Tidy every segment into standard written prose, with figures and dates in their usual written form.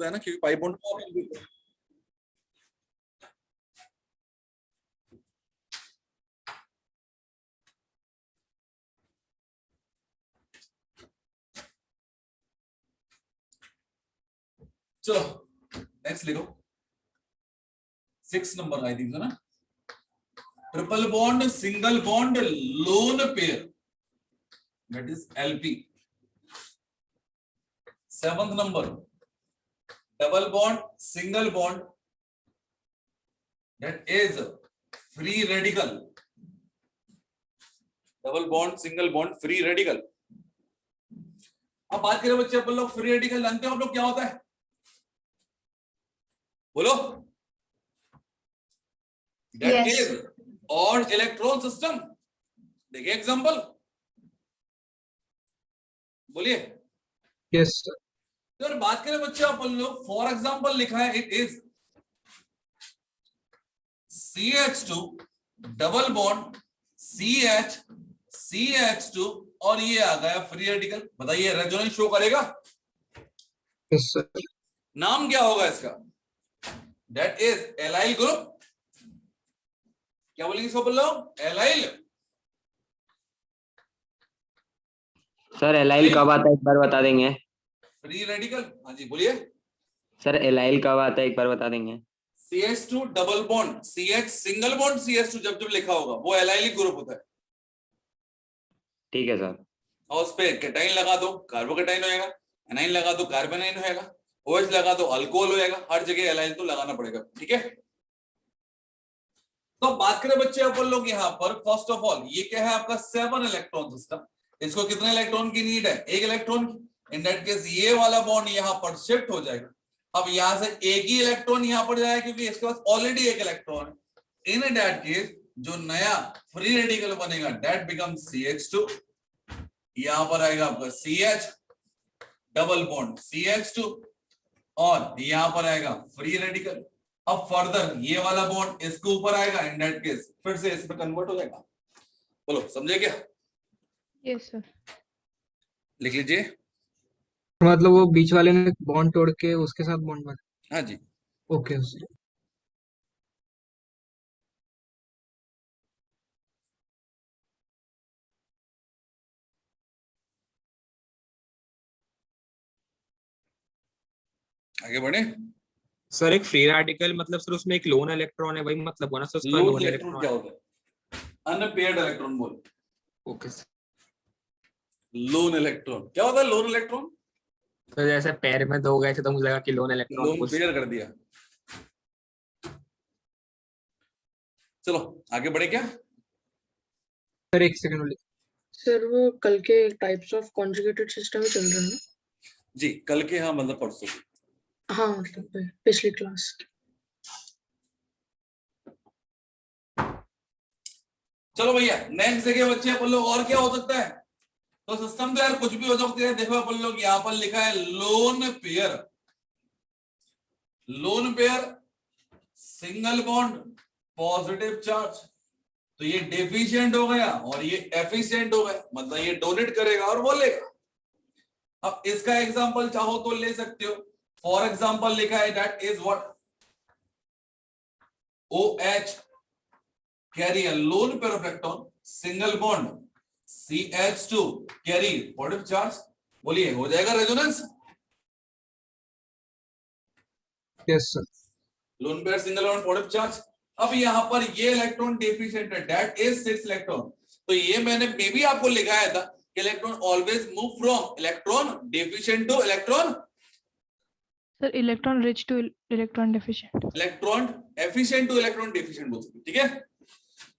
सकता है ना, क्योंकि पाई बॉन्ड को चलो नेक्स्ट लिखो 6 नंबर आई थिंक है ना, triple bond single bond lone pair that is LP. 7th number double bond single bond that is free radical. double bond single bond free radical. अब बात करें बच्चे अपन लोग फ्री रेडिकल जानते हो आप लोग क्या होता है, बोलो. That Yes. is odd electron system. देखिए एग्जांपल, बोलिए. Yes sir. तो बात करें बच्चे अपन लोग, फॉर एग्जांपल लिखा है it is CH2 double bond CH CH2 और ये आ गया फ्री रेडिकल. बताइए रेजोनेंस शो करेगा? Yes sir. नाम क्या होगा इसका? That is allyl group. क्या बोलेंगे इसको बोल लो? एलाइल. सर एलाइल कब आता है एक बार बता देंगे? Free radical. हाँ जी बोलिए. सर एलाइल कब आता है एक बार बता देंगे? CH2 double bond CH single bond CH2 जब जब लिखा होगा वो एलाइलिक ग्रुप होता है. ठीक है सर. और उस पे कैटाइन लगा दो कार्बोकैटाइन होएगा, एनाइन लगा दो कार्बोनाइन होएगा, OH लगा दो अल्कोहल होएगा. हर जगह एलाइल तो लगाना पड़ेगा. ठीक है. तो बात करें बच्चे अपन लोग यहाँ पर, फर्स्ट ऑफ ऑल ये क्या है आपका 7 इलेक्ट्रॉन सिस्टम. इसको कितने इलेक्ट्रॉन की नीड है? 1 इलेक्ट्रॉन की. इन दैट केस ये वाला बॉन्ड यहाँ पर शिफ्ट हो जाएगा. अब यहां से एक ही इलेक्ट्रॉन यहाँ पर जाएगा क्योंकि इसके पास ऑलरेडी एक इलेक्ट्रॉन है. इन दैट केस जो नया फ्री रेडिकल बनेगा दैट बिकम्स CH2. यहां पर आएगा आपका CH डबल बॉन्ड CH2 और यहां पर आएगा फ्री रेडिकल. अब फर्दर ये वाला बॉन्ड इसके ऊपर आएगा. इन दैट केस फिर से इसमें कन्वर्ट हो जाएगा. बोलो समझे क्या? Yes sir. लिख लीजिए. मतलब वो बीच वाले ने बॉन्ड तोड़ के उसके साथ बॉन्ड बना. हाँ जी. Okay sir. आगे बढ़े. सर एक फ्री रेडिकल मतलब सर उसमें एक लोन इलेक्ट्रॉन है, वही मतलब होना सर उसका लोन लोन इलेक्ट्रॉन क्या होता है? Unpaired electron. बोल. Okay sir. लोन इलेक्ट्रॉन क्या होता है? लोन इलेक्ट्रॉन तो जैसे पैर में 2 गए थे तो मुझे लगा कि लोन इलेक्ट्रॉन लोन पेयर कर दिया. चलो आगे बढ़े क्या? सर एक सेकंड. सर वो कल के टाइप्स ऑफ कॉन्जुगेटेड सिस्टम ही चल रहा है ना? जी कल के, हाँ मतलब परसों. हाँ मतलब पिछली क्लास. चलो भैया नेक्स्ट जगह बच्चे अपन लोग और क्या हो सकता है? तो सिस्टम तो यार कुछ भी हो सकती है. देखो अपन लोग यहां पर लिखा है lone pair. Loan pair single bond positive charge. तो ये डेफिशिएंट हो गया और ये एफिशिएंट हो गया. मतलब ये डोनेट करेगा और वो लेगा. अब इसका एग्जांपल चाहो तो ले सकते हो. फॉर एग्जांपल लिखा है that is what OH carry a lone pair of electron single bond CH2 carry positive charge. बोलिए हो जाएगा resonance? Yes sir. Loan pair single bond positive charge. अब यहां पर ये इलेक्ट्रॉन डेफिशिएंट है दैट इज 6 इलेक्ट्रॉन. तो ये मैंने मे भी आपको लिखाया था कि electron always move from electron deficient two electron sir electron reach two electron deficient. Electron efficient two electron deficient बोल सकते. ठीक है.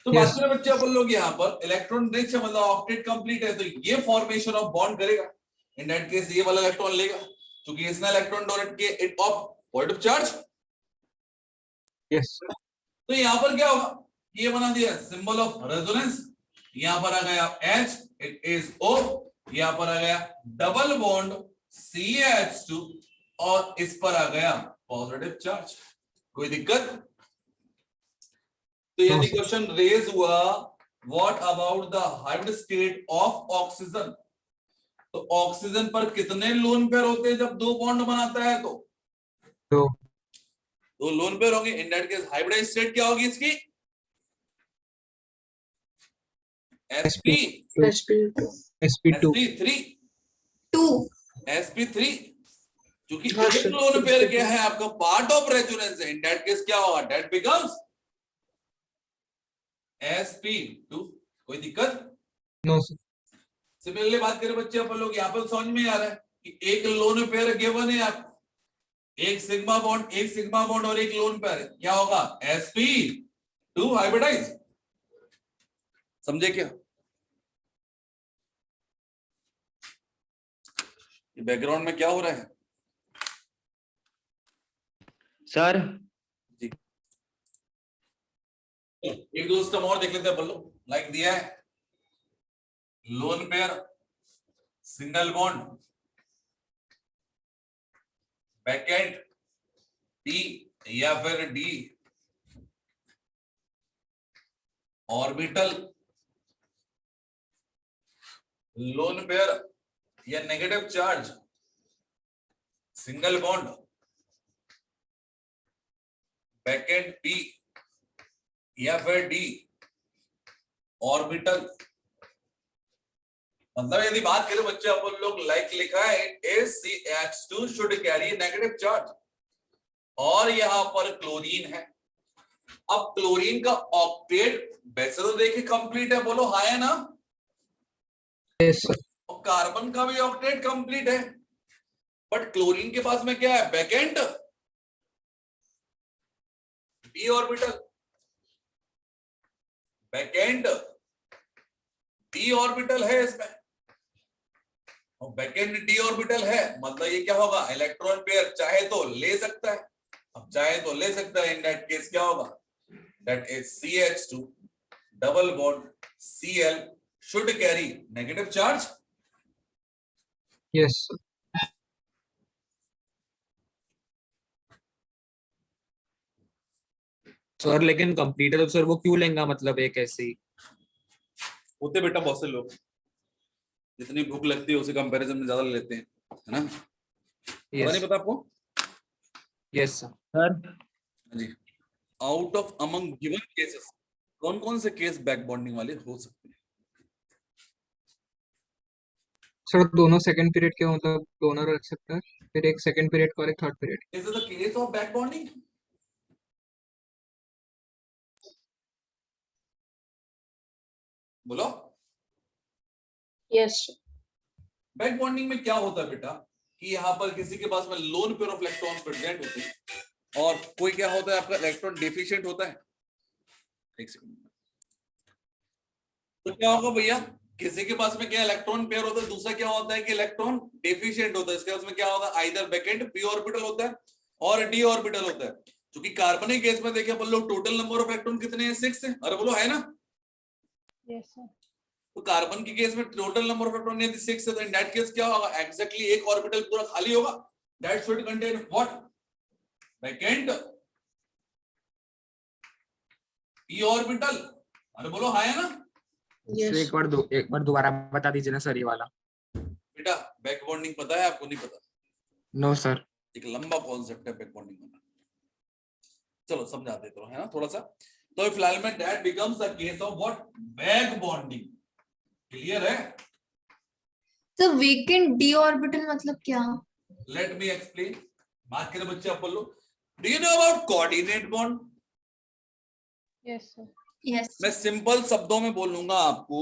तो Yes. बात करें बच्चे अपन लोग यहाँ पर इलेक्ट्रॉन रिच है मतलब ऑक्टेट कंप्लीट है तो ये फॉर्मेशन ऑफ बॉन्ड करेगा. इन दैट केस ये वाला इलेक्ट्रॉन लेगा क्योंकि इसने इलेक्ट्रॉन डोनेट किए it of positive charge. Yes sir. तो यहाँ पर क्या होगा? ये बना दिया सिंबल ऑफ रेजोनेंस. यहाँ पर आ गया H इट इज O. यहाँ पर आ गया डबल बॉन्ड CH2 और इस पर आ गया पॉजिटिव चार्ज. कोई दिक्कत? तो यदि क्वेश्चन रेज हुआ what about the hybrid state of oxygen, तो ऑक्सीजन पर कितने लोन पेयर होते हैं जब 2 बॉन्ड बनाता है? तो दो दो लोन पेयर होंगे। In that case hybridise state क्या होगी इसकी? sp sp2 sp2 sp3 2 sp3 क्योंकि हाँ एक सर लोन पेयर क्या है आपका पार्ट ऑफ रेजोनेंस है। इन दैट केस क्या होगा? That becomes sp2। कोई दिक्कत? नो सर सिमिलरली बात करें बच्चे अपन लोग यहाँ पर समझ में आ रहा है कि एक लोन पेयर गिवन है आपको, एक सिग्मा बॉन्ड और एक लोन पेयर है, क्या होगा? sp2 hybridise. समझे क्या? बैकग्राउंड में क्या हो रहा है सर? जी? एक दो सिस्टम और देख लेते हैं अपन लोग। लाइक दिया है loan pair, single bond, backend D या फिर डी, ऑर्बिटल, लोन पेयर या negative charge, single bond, backend P या फिर डी, ऑर्बिटल। मतलब यदि बात करें बच्चे अपन लोग लाइक लिखा है it is CH2 should carry negative charge और यहां पर क्लोरीन है। अब क्लोरीन का ऑक्टेट वैसे तो देखिए कंप्लीट है, बोलो हाँ है ना? यस सर और कार्बन का भी ऑक्टेट कंप्लीट है, बट क्लोरीन के पास में क्या है? Backend p orbital, backend p orbital है इसमें और बैकेंड d ऑर्बिटल है। मतलब ये क्या होगा? इलेक्ट्रॉन पेयर चाहे तो ले सकता है। अब चाहे तो ले सकता है, इन दैट केस क्या होगा? That is CH2 double bond Cl should carry negative charge. Yes sir sir लेकिन कंप्लीट है तो सर वो क्यों लेंगा, मतलब एक ऐसे ही? होते बेटा बहुत से लोग, जितनी भूख लगती है उसी कंपैरिजन में ज्यादा ले लेते हैं, है ना? पता नहीं पता आपको? Yes sir. Sir ji. Out of among given cases कौन कौन से केस बैक बॉन्डिंग वाले हो सकते हैं? सर दोनों सेकंड पीरियड के मतलब दोनों रख सकता है, फिर एक सेकंड पीरियड का और एक third period. Is the case of back bonding? बोलो। yes बैक बॉन्डिंग में क्या होता है बेटा कि यहाँ पर किसी के पास में lone pair of electrons present होते हैं और कोई क्या होता है आपका इलेक्ट्रॉन डेफिशिएंट होता है। एक सेकंड, तो क्या होगा भैया? किसी के पास में क्या इलेक्ट्रॉन पेयर होता है, दूसरा क्या होता है कि इलेक्ट्रॉन डेफिशिएंट होता है। इसके पास में क्या होगा? आइदर बैकेंड p ऑर्बिटल होता है और d ऑर्बिटल होता है। क्योंकि कार्बनिक गैस में देखिए अपन लोग टोटल नंबर ऑफ इलेक्ट्रॉन कितने हैं? 6 है। अरे बोलो है ना? Yes, sir. तो कार्बन की केस में टोटल नंबर ऑफ इलेक्ट्रॉन यदि 6 है तो इन दैट केस क्या होगा? एग्जैक्टली एक ऑर्बिटल पूरा खाली होगा। That should contain what? Backend p orbital. अरे बोलो हाँ है ना? yes एक बार दोबारा बता दीजिए ना सर ये वाला। बेटा बैक बॉन्डिंग पता है आपको? नहीं पता? No sir. एक लंबा कॉन्सेप्ट है बैक बॉन्डिंग का। चलो समझा देता हूं, है ना थोड़ा सा। तो फिलहाल में that becomes a case of what? Back bonding. Clear है? तो वेकेंट d ऑर्बिटल मतलब क्या? Let me explain. बात करें बच्चे अपन लोग, do you know about coordinate bond? Yes, sir. Yes मैं सिंपल शब्दों में बोलूंगा आपको,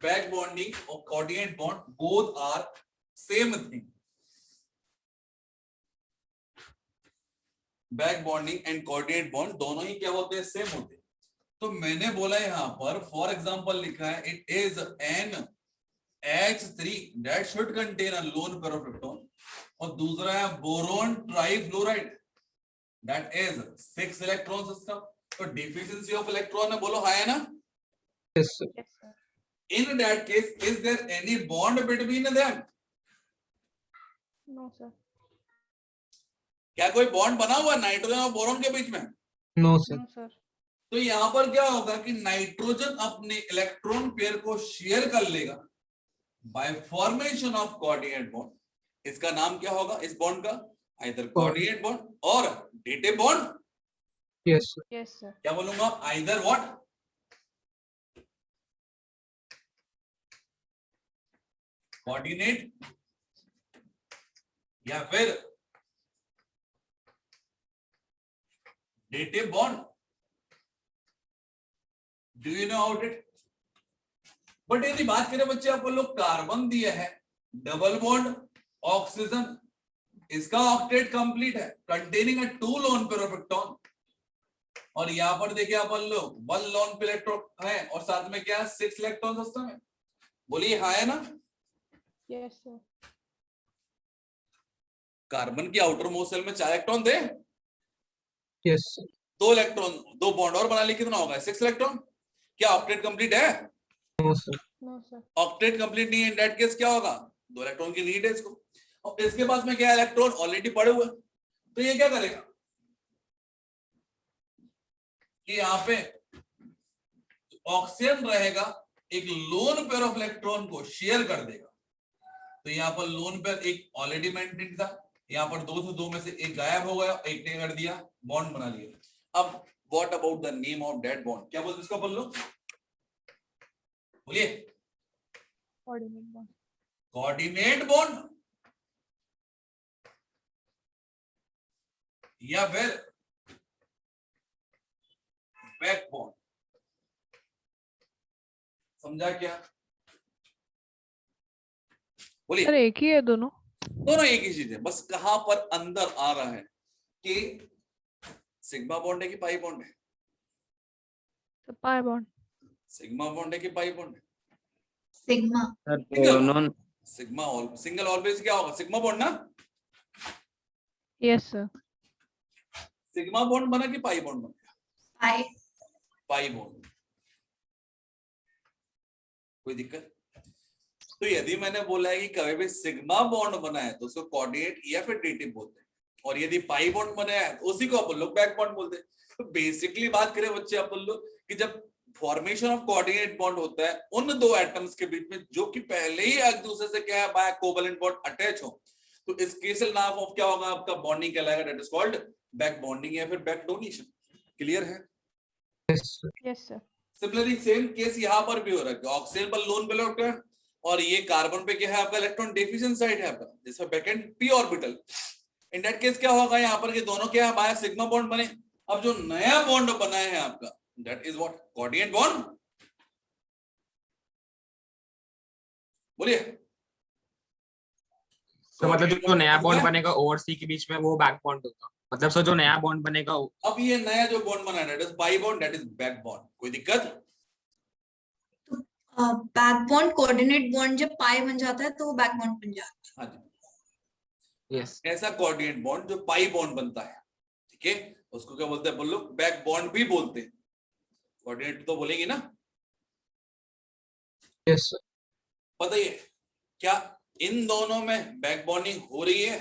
बैक बॉन्डिंग और coordinate bond both are same thing. Back bonding and coordinate bond दोनों ही क्या होते हैं? सेम होते हैं। तो मैंने बोला यहां पर फॉर एग्जांपल लिखा है it is NH3 that should contain a lone pair of electron और दूसरा है boron trifluoride that is 6 electron system. तो डिफिशिएंसी ऑफ इलेक्ट्रॉन है, बोलो हाँ है ना? Yes sir Yes, sir. In that case, is there any bond between them? No, sir. क्या कोई बॉन्ड बना हुआ नाइट्रोजन और बोरॉन के बीच में? No sir No, sir. तो यहां पर क्या होगा कि नाइट्रोजन अपने इलेक्ट्रॉन पेयर को शेयर कर लेगा bye formation of coordinate bond. इसका नाम क्या होगा इस बॉन्ड का? आइदर कोऑर्डिनेट बॉन्ड और dative bond. Yes, sir. Yes, sir. क्या बोलूंगा? Either what? कोऑर्डिनेट या फिर dative bond. Do you know about it? But यदि बात करें बच्चे, आप लोग कार्बन दिया है, डबल बॉन्ड ऑक्सीजन, इसका ऑक्टेट कंप्लीट है containing a 2 lone pair of electron, और यहां पर देखिए अपन लोग 1 लोन पेयर इलेक्ट्रॉन है और साथ में क्या है 6 इलेक्ट्रॉन सिस्टम है। बोलिए हाँ है ना? Yes, sir. कार्बन की आउटर मोस्ट शेल में 4 इलेक्ट्रॉन थे, Yes, sir. 2 इलेक्ट्रॉन 2 बॉन्ड और बना लिए, कितना होगा? 6 इलेक्ट्रॉन। क्या ऑक्टेट कंप्लीट है? No, sir. No, sir. Octet complete नहीं है, इन दैट केस क्या होगा? 2 इलेक्ट्रॉन की नीड है इसको, और इसके पास में क्या इलेक्ट्रॉन ऑलरेडी पड़े हुए, तो ये क्या करेगा कि यहाँ पे ऑक्सीजन रहेगा, एक लोन पेयर ऑफ इलेक्ट्रॉन को शेयर कर देगा। तो यहाँ पर लोन पेयर एक ऑलरेडी मेंटेन था, यहाँ पर 2 से 2 में से एक गायब हो गया, एक ने कर दिया, बॉन्ड बना लिया। अब what about the name of that bond? क्या बोलते इसको अपन लोग? बोलिए। Coordinate bond. कोऑर्डिनेट बॉन्ड या फिर बैक बॉन्ड। समझा क्या? बोलिए। सर एक ही है दोनों? दोनों एक ही चीज है, बस कहां पर अंदर आ रहा है कि सिग्मा बॉन्ड है कि पाई बॉन्ड है? तो पाई बॉन्ड। सिग्मा बॉन्ड है कि पाई बॉन्ड है? सिग्मा। Sir Single. दोनों सिग्मा ऑल सिंगल ऑलवेज क्या होगा? सिग्मा बॉन्ड ना? Yes, sir. सिग्मा बॉन्ड बना कि पाई बॉन्ड बना? पाई। Pi bond. कोई दिक्कत? तो यदि मैंने बोला है कि कभी भी सिग्मा बॉन्ड बना है तो उसको कोऑर्डिनेट या फिर डेटिव बोलते हैं, और यदि पाई बॉन्ड बना है तो उसी को अपन लोग बैक बॉन्ड बोलते हैं। तो बेसिकली बात करें बच्चे अपन लोग कि जब फॉर्मेशन ऑफ कोऑर्डिनेट बॉन्ड होता है उन 2 एटम्स के बीच में जो कि पहले ही एक दूसरे से क्या है बाय कोवैलेंट बॉन्ड अटैच हो, तो इस केस नाम ऑफ क्या होगा आपका? बॉन्डिंग कहलाएगा, that is called back bonding या फिर बैक डोनेशन। क्लियर है? Yes, sir. Yes, sir. Similarly same case यहाँ पर भी हो रहा है, ऑक्सीजन पर लोन पेयर इलेक्ट्रॉन और ये कार्बन पे क्या है आपका? इलेक्ट्रॉन डेफिशिएंट साइड है आपका, जिसमें back and P orbital. In that case क्या होगा यहाँ पर कि दोनों क्या है बाय सिग्मा बॉन्ड बने। अब जो नया बॉन्ड बना है आपका, that is what? Coordinate bond. बोलिए। तो मतलब जो नया बॉन्ड बनेगा ओ और सी के बीच में वो बैक बॉन्ड होगा, मतलब सर जो नया बॉन्ड बनेगा अब ये नया जो बॉन्ड बना है that is pi bond, that is back bond. कोई दिक्कत? बैक बॉन्ड कोऑर्डिनेट बॉन्ड जब पाई बन जाता है तो वो बैक बॉन्ड बन जाता हाँ जी। यस ऐसा कोऑर्डिनेट बॉन्ड जो पाई बॉन्ड बनता है, ठीक है, उसको क्या बोलते हैं बोलो? बैक बॉन्ड भी बोलते हैं। कोऑर्डिनेट तो बोलेंगे ना? Yes, sir. बताइए क्या इन दोनों में बैक बॉन्डिंग हो रही है?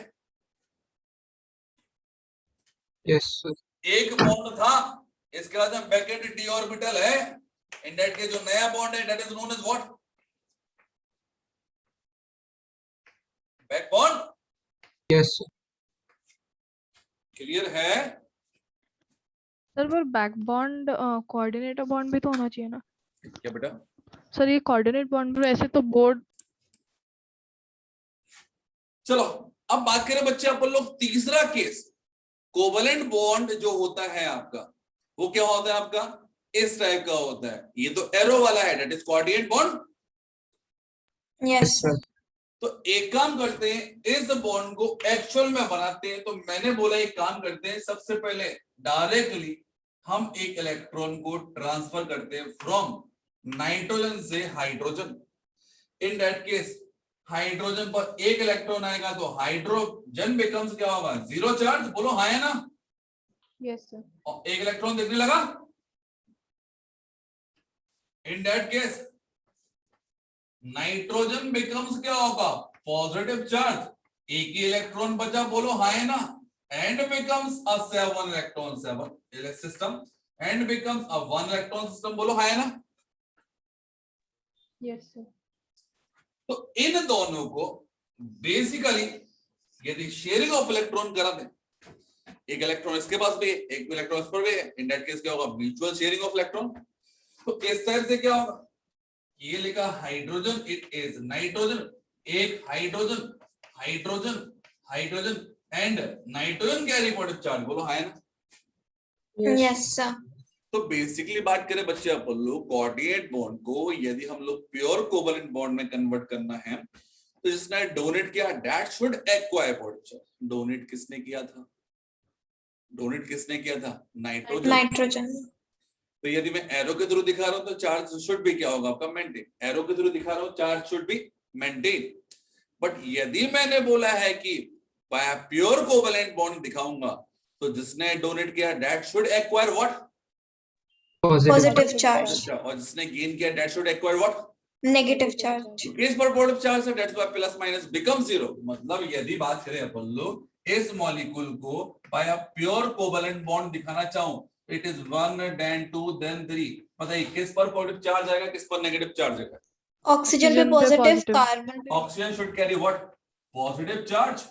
Yes, sir. एक बॉन्ड था, इसके बाद में बैक एंड डी ऑर्बिटल है, इन दैट के जो नया बॉन्ड है that is known as what? Back bond. Yes, sir. Clear है? सर पर बैक बॉन्ड कोऑर्डिनेटर बॉन्ड भी तो होना चाहिए ना? क्या बेटा? सर ये कोऑर्डिनेट बॉन्ड भी ऐसे तो बोर्ड। चलो अब बात करें बच्चे अपन लोग तीसरा केस। कोवैलेंट बॉन्ड जो होता है आपका वो क्या होता है आपका? इस टाइप का होता है, ये तो एरो वाला है, दैट इज कोऑर्डिनेट बॉन्ड। है। यस। Sir. तो एक काम करते हैं, इस बॉन्ड को एक्चुअल में बनाते हैं। तो मैंने बोला एक काम करते हैं, सबसे पहले डायरेक्टली हम एक इलेक्ट्रॉन को ट्रांसफर करते हैं फ्रॉम नाइट्रोजन से hydrogen. In that case hydrogen पर एक इलेक्ट्रॉन आएगा तो हाइड्रोजन बिकम्स क्या होगा? 0 चार्ज। बोलो हाँ है ना? Yes sir. और एक इलेक्ट्रॉन देखने लगा। इन दैट केस नाइट्रोजन बिकम्स क्या होगा? Positive charge. एक ही इलेक्ट्रॉन बचा, बोलो हाँ है ना? And becomes a 7 electron 7 system and becomes a 1 electron system. बोलो हाँ है ना? Yes sir. तो इन दोनों को बेसिकली यदि शेयरिंग ऑफ इलेक्ट्रॉन करा दें, एक इलेक्ट्रॉन इसके पास भी है, एक इलेक्ट्रॉन इस पर भी है, इन दैट केस क्या होगा, म्यूचुअल शेयरिंग ऑफ इलेक्ट्रॉन। तो इस साइड से क्या होगा, ये लिखा हाइड्रोजन, इट इज नाइट्रोजन, एक hydrogen, hydrogen, hydrogen and nitrogen carry positive charge, बोलो हाँ ना। Yes sir. तो बेसिकली बात करें बच्चे अपन लोग, कोऑर्डिनेट बॉन्ड को यदि हम लोग प्योर कोवलेंट बॉन्ड में कन्वर्ट करना है, तो जिसने डोनेट किया that should acquire positive charge. Donate किसने किया था, डोनेट किसने किया था, नाइट्रोजन। नाइट्रोजन। तो यदि मैं एरो के थ्रू दिखा रहा हूं तो चार्ज शुड भी क्या होगा आपका, मेंटेन। एरो के थ्रू दिखा रहा हूं charge should be maintain. But यदि मैंने बोला है कि प्योर कोवलेंट बॉन्ड दिखाऊंगा, तो जिसने डोनेट किया that should acquire what, positive charge. और जिसने गेन किया that should acquire what, negative charge. Case पर पॉजिटिव चार्ज है, that's why plus minus become zero. मतलब यदि बात करें अपन लोग इस मॉलिक्यूल को by a pure covalent bond दिखाना चाहूं, इट इज 1 then 2 then 3, बताइए किस पर पॉजिटिव चार्ज आएगा, किस पर नेगेटिव चार्ज आएगा। ऑक्सीजन पे पॉजिटिव, कार्बन पे oxygen should carry what, positive charge,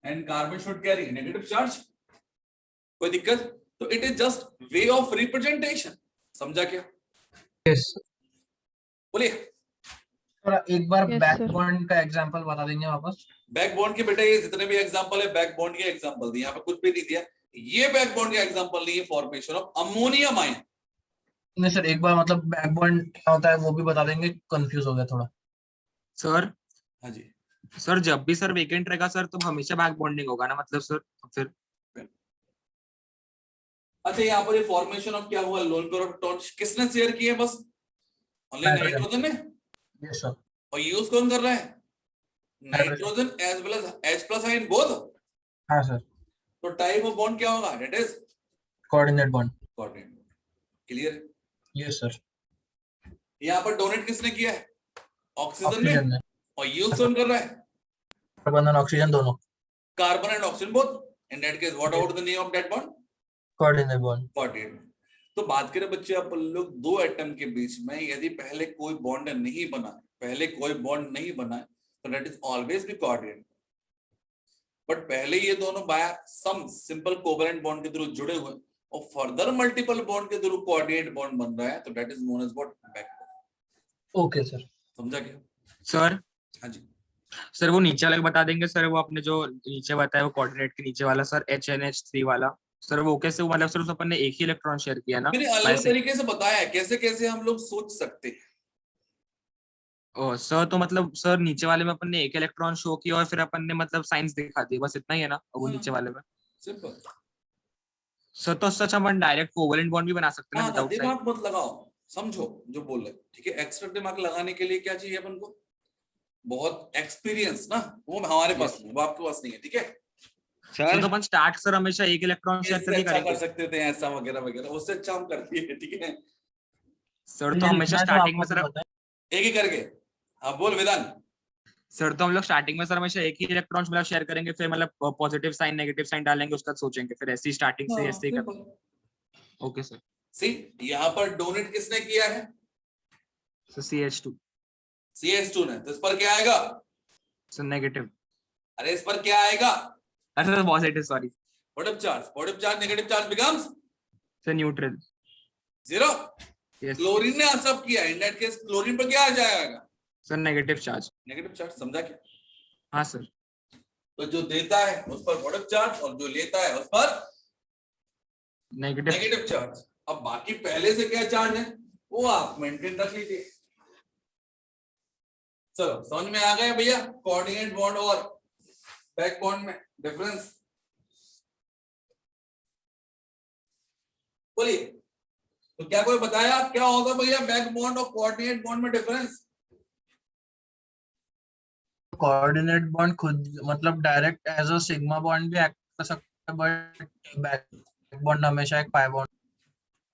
and carbon should carry negative charge. कोई दिक्कत? तो it is just way of representation, समझा क्या? यस बोलिए। थोड़ा एक बार Yes, बैक sir. बॉन्ड का एग्जांपल बता देंगे वापस। बैक बॉन्ड के बेटा ये जितने भी एग्जांपल है बैक बॉन्ड के एग्जांपल दिए, यहाँ पे कुछ भी नहीं दिया। ये बैक बॉन्ड का एग्जांपल नहीं है फॉर्मेशन ऑफ अमोनियम आयन। नहीं सर, एक बार मतलब बैक बॉन्ड क्या होता है वो भी बता देंगे, कंफ्यूज हो गया थोड़ा। सर हाँ जी, सर जब भी सर वेकेंट रहेगा सर तो हमेशा बैक बॉन्डिंग होगा ना, मतलब सर फिर। अच्छा यहाँ पर ये फॉर्मेशन ऑफ क्या हुआ, लोन प्रोटॉन किसने शेयर किए, बस ओनली नाइट्रोजन ने। Yes sir. और यूज कौन कर रहा है, nitrogen as well as H+ ion both. हाँ सर। तो टाइप ऑफ बॉन्ड क्या होगा, that is coordinate bond. Coordinate. Clear? Yes sir. यहाँ पर डोनेट किसने किया है, ऑक्सीजन ऑक्सीजन ने। ने। और यूज कौन कर रहा है, कार्बन और ऑक्सीजन दोनों। Carbon and oxygen both. In that case what about the name of that bond, coordinate bond. Coordinate. तो बात करें बच्चे अपन लोग दो एटम के बीच में यदि पहले कोई बॉन्ड नहीं बना, पहले कोई बॉन्ड नहीं बना, तो that is always be coordinate. But पहले ये दोनों by some simple covalent bond के थ्रू जुड़े हुए और फर्दर मल्टीपल बॉन्ड के थ्रू कोऑर्डिनेट बॉन्ड बन रहा है, तो that is known as what, backbone. Okay sir. समझा क्या? सर हाँ जी। सर वो नीचे वाला बता देंगे सर, वो आपने जो नीचे बताया वो कोऑर्डिनेट के नीचे वाला सर HNH3 वाला, सर वो कैसे, मतलब सर उस अपन ने एक ही इलेक्ट्रॉन शेयर किया ना, मैंने अलग तरीके से बताया है कैसे कैसे हम लोग सोच सकते हैं। ओ सर तो मतलब सर नीचे वाले में अपन ने एक इलेक्ट्रॉन शो किया और फिर अपन ने मतलब साइंस दिखा दी, बस इतना ही है ना वो नीचे वाले में। सिंपल। सर तो सच अपन डायरेक्ट कोवलेंट बॉन्ड भी बना सकते हैं ना विदाउट साइन। दिमाग मत लगाओ, समझो जो बोल रहे, ठीक है। एक्स्ट्रा दिमाग लगाने के लिए क्या चाहिए अपन को, बहुत एक्सपीरियंस ना, वो हमारे पास नहीं, वो आपके पास नहीं है, ठीक है। सर तो अपन स्टार्ट सर हमेशा एक इलेक्ट्रॉन शेयर इससे करके अच्छा कर करेंगे सकते थे ऐसा वगैरह वगैरह, उससे अच्छा हम करते हैं, ठीक है। सर। तो हमेशा स्टार्टिंग में सर एक ही करके, हाँ बोल विधान। सर तो हम लोग स्टार्टिंग में सर हमेशा एक ही इलेक्ट्रॉन मतलब शेयर करेंगे, फिर मतलब पॉजिटिव साइन नेगेटिव साइन डालेंगे, उसका सोचेंगे, फिर ऐसी स्टार्टिंग से ऐसे ही करेंगे। Okay sir. सी यहाँ पर डोनेट किसने किया है, सर CH2 CH2 ने। तो इस पर क्या आएगा, सर नेगेटिव। अरे इस पर क्या आएगा, अरे sir positive, sorry positive charge. Positive charge negative charge becomes sir neutral. Zero. Yes chlorine ने सब किया, इन दैट केस क्लोरीन पर क्या आ जाएगा, sir negative charge. Negative charge. समझा क्या? हाँ सर। तो जो देता है उस पर पॉजिटिव चार्ज और जो लेता है उस पर नेगेटिव। Negative charge. अब बाकी पहले से क्या चार्ज है वो आप मेंटेन रख लीजिए। चलो समझ में आ गया भैया, कोऑर्डिनेट बॉन्ड और बैक बॉन्ड में डिफरेंस। बोलिए, तो क्या कोई बताया क्या होगा भैया बैक बॉन्ड और कोऑर्डिनेट बॉन्ड में डिफरेंस? कोऑर्डिनेट बॉन्ड खुद मतलब direct as a sigma bond भी एक्ट कर सकता है, बट बैक बॉन्ड हमेशा एक पाई बॉन्ड।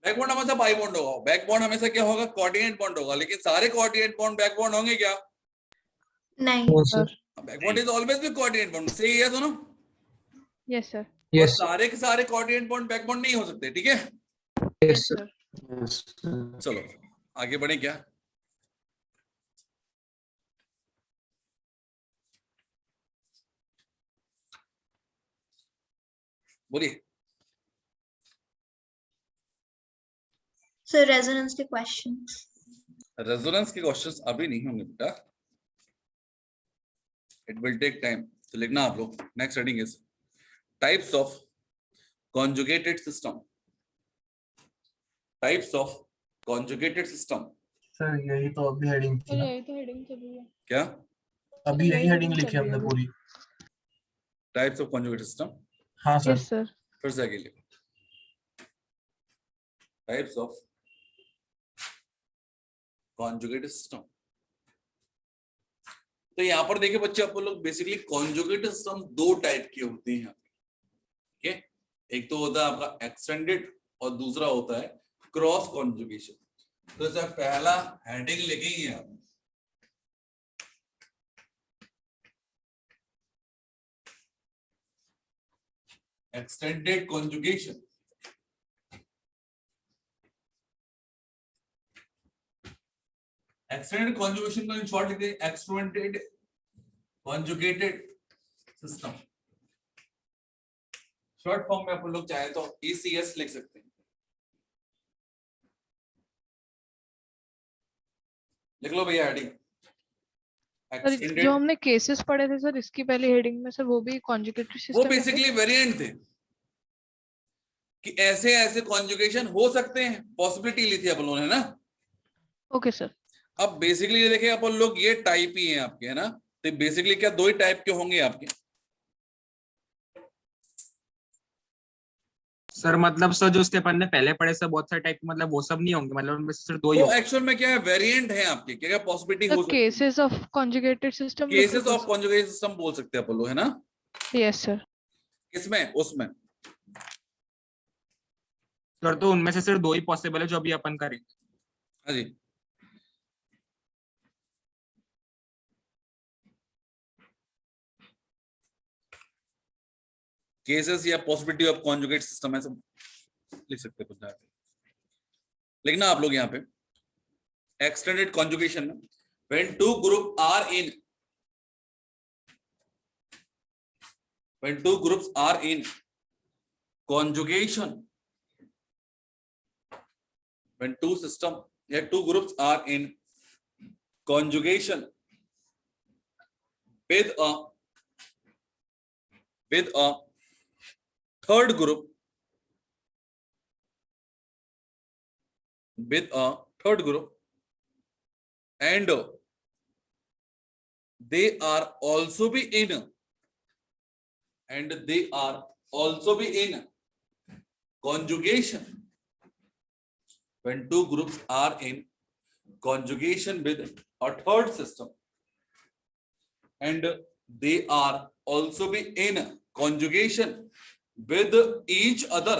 बैक बॉन्ड हमेशा पाई बॉन्ड होगा, बैक बॉन्ड हमेशा क्या होगा, कोऑर्डिनेट बॉन्ड होगा। लेकिन सारे कोऑर्डिनेट बॉन्ड बैक बॉन्ड होंगे क्या? नहीं। No sir. Back bond is always भी कोऑर्डिनेट बॉन्ड। सही है सुनो। Yes, sir. और यस सारे के सारे कोऑर्डिनेट बॉन्ड बैक बॉन्ड नहीं हो सकते, ठीक है। Yes Yes, sir. sir. चलो आगे बढ़े क्या। बोलिए। सर रेजोनेंस के क्वेश्चंस। रेजोनेंस के क्वेश्चंस अभी नहीं होंगे बेटा, इट विल टेक टाइम। तो लिखना आप लोग, next heading is types of conjugated system. Types of conjugated system. Sir यही तो अभी हेडिंग थी सर ना, यही तो हेडिंग चल रही है। क्या? अभी यही यही हेडिंग heading लिखी चल रही है हमने अभी। पूरी। Types of conjugated system. हाँ सर। Yes sir. फिर से आगे लिखो, टाइप्स ऑफ कॉन्जुगेटेड सिस्टम। तो यहाँ पर देखिए बच्चे, आप लोग बेसिकली कॉन्जुगेटेड सिस्टम दो टाइप के होते हैं। ठीक है, एक तो होता है आपका एक्सटेंडेड और दूसरा होता है क्रॉस कॉन्जुगेशन। तो इसका पहला हेडिंग लिखेंगे आप, एक्सटेंडेड कॉन्जुगेशन। एक्सटेंडेड कॉन्जुगेशन को इन शॉर्ट लिखते हैं extended conjugated system. Short form में आप लोग चाहे तो ECS लिख सकते हैं। लिख लो भैया हेडिंग सर एक्सटेंडेड। जो हमने केसेस पढ़े थे सर इसकी पहली हेडिंग में सर, वो भी कॉन्जुगेटेड वो सिस्टम है बेसिकली वेरिएंट थे कि ऐसे ऐसे कॉन्जुगेशन हो सकते हैं, पॉसिबिलिटी ली थी अपन लोगों ने ना। Okay sir. अब बेसिकली ये देखिए अपन लोग, ये टाइप ही हैं आपके, है ना। तो बेसिकली क्या दो ही टाइप के होंगे आपके। सर मतलब सर जो उसके अपन ने पहले पढ़े सर बहुत सारे टाइप, मतलब वो सब नहीं होंगे, मतलब उनमें से सिर्फ दो ही वो होंगे। एक्चुअल में क्या है, वेरिएंट है आपके, क्या क्या पॉसिबिलिटी हो सर सकती है। Cases of conjugated system cases of conjugated system बोल सकते हैं अपन लोग, है ना। Yes sir. किसमें? उसमें। सर तो उनमें से सिर्फ दो ही पॉसिबल है जो अभी अपन करेंगे। हाँ जी, केसेस या पॉसिबिलिटी ऑफ कॉन्जुगेट सिस्टम ऐसा लिख सकते हैं कुछ। लिखना आप लोग यहाँ पे एक्सटेंडेड कॉन्जुगेशन में, when two groups are in conjugation, when two groups are in conjugation with a third group, and they are also be in conjugation, when two groups are in conjugation with a third system and they are also be in conjugation with each other,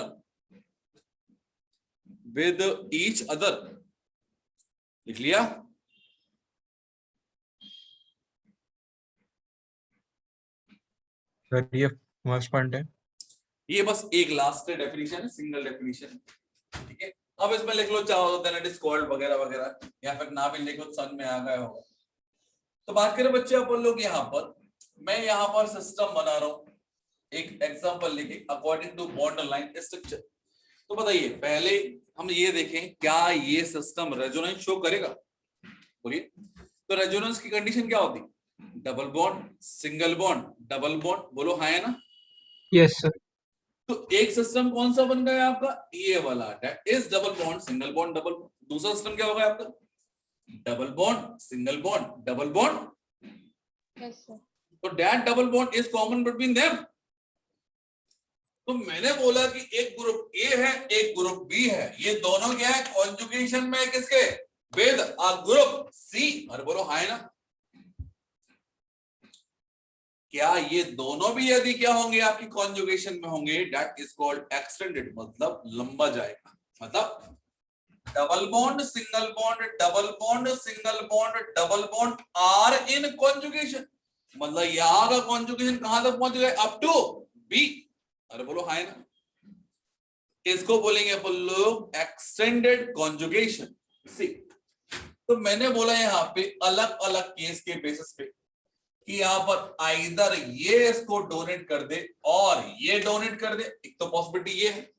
लिख लिया। Sir ये first point है। ये बस एक last definition है, single definition, ठीक है। अब इसमें लिख लो चाहो तो इट इज कॉल्ड वगैरह वगैरह, या फिर ना भी लिखो सन में आ गया होगा। तो बात करें बच्चे अपन लोग, यहाँ पर मैं यहाँ पर सिस्टम बना रहा हूँ, एक एग्जांपल लेके according to bond line structure. तो बताइए पहले हम ये देखें क्या ये सिस्टम रेजोनेंस शो करेगा, बोलिए। तो रेजोनेंस की कंडीशन क्या होती? Double bond, single bond, double bond, बोलो हाँ है ना। Yes sir. तो एक सिस्टम कौन सा बन गया आपका? ये वाला, that is double bond single bond double bond. दूसरा सिस्टम क्या होगा आपका? Double bond single bond double bond. Yes sir. तो that double bond is common between them. तो मैंने बोला कि एक ग्रुप ए है एक ग्रुप बी है, ये दोनों क्या है? कॉन्जुगेशन में किसके? With a group C. अरे बोलो हाँ है ना। क्या ये दोनों भी यदि क्या होंगे आपकी कॉन्जुगेशन में होंगे, दैट इज कॉल्ड एक्सटेंडेड, मतलब लंबा जाएगा। मतलब double bond single bond double bond single bond double bond are in conjugation, मतलब यहां का कॉन्जुगेशन कहां तक पहुंच गए? Up to B. अरे बोलो हाँ ना। इसको बोलेंगे अपन लोग एक्सटेंडेड कॉन्जुगेशन। सी, तो मैंने बोला यहाँ पे अलग अलग केस के बेसिस पे। कि यहाँ पर आइदर ये इसको डोनेट कर दे और ये डोनेट कर दे, एक तो पॉसिबिलिटी ये है,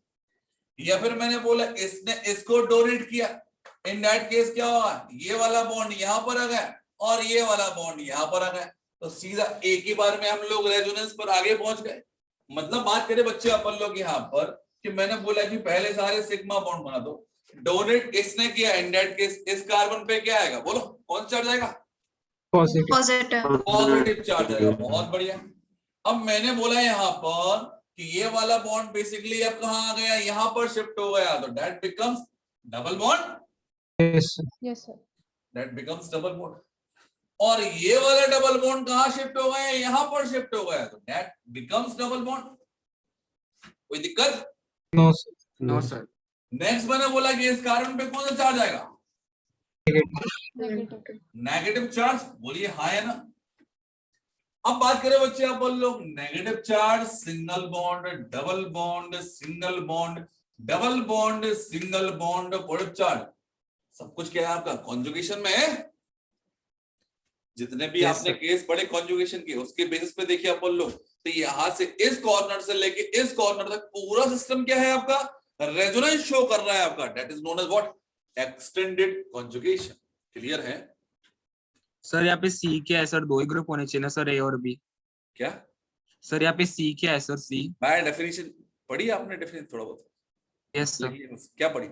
या फिर मैंने बोला इसने इसको डोनेट किया, इन दैट केस क्या होगा, ये वाला बॉन्ड यहां पर आ गया और ये वाला बॉन्ड यहां पर आ गया, तो सीधा एक ही बार में हम लोग रेजोनेंस पर आगे पहुंच गए। मतलब बात करें बच्चे अपन लोग यहाँ पर कि मैंने बोला कि पहले सारे सिग्मा बॉन्ड बना दो, डोनेट इसने किया, इन दैट केस इस कार्बन पे क्या आएगा, बोलो कौन सा चार्ज आएगा, पॉजिटिव। पॉजिटिव। पॉजिटिव चार्ज आएगा। बहुत बढ़िया। अब मैंने बोला यहाँ पर कि ये वाला बॉन्ड बेसिकली अब कहाँ आ गया, यहाँ पर शिफ्ट हो गया, तो that becomes double bond, yes sir. Yes, sir. That becomes double bond. और ये वाला डबल बॉन्ड कहाँ शिफ्ट हो गया, यहाँ पर शिफ्ट हो गया, तो दैट बिकम्स डबल बॉन्ड। कोई दिक्कत? No sir. No sir. Next मैंने बोला कि इस कार्बन पे कौन सा चार्ज आएगा, Negative. नेगेटिव चार्ज, बोलिए हाँ है ना। अब बात करें बच्चे आप बोल लोग, negative charge, single bond, double bond, single bond, double bond, single bond, positive charge, सब कुछ क्या है आपका कॉन्जुगेशन में है। जितने भी Yes, आपने sir. केस पढ़े कॉन्जुगेशन के, उसके बेसिस पे देखिए आप बोल लो, तो यहां से इस कॉर्नर से लेके इस कॉर्नर तक पूरा सिस्टम क्या है आपका, रेजोनेंस शो कर रहा है आपका, that is known as what, extended conjugation. Clear है सर यहाँ पे सी क्या है सर, दो ही ग्रुप होने चाहिए ना सर, ए और बी। क्या? सर यहाँ पे सी क्या है सर, सी। बाय डेफिनेशन पढ़ी आपने, डेफिनेशन थोड़ा बहुत यस सर। क्या पढ़ी?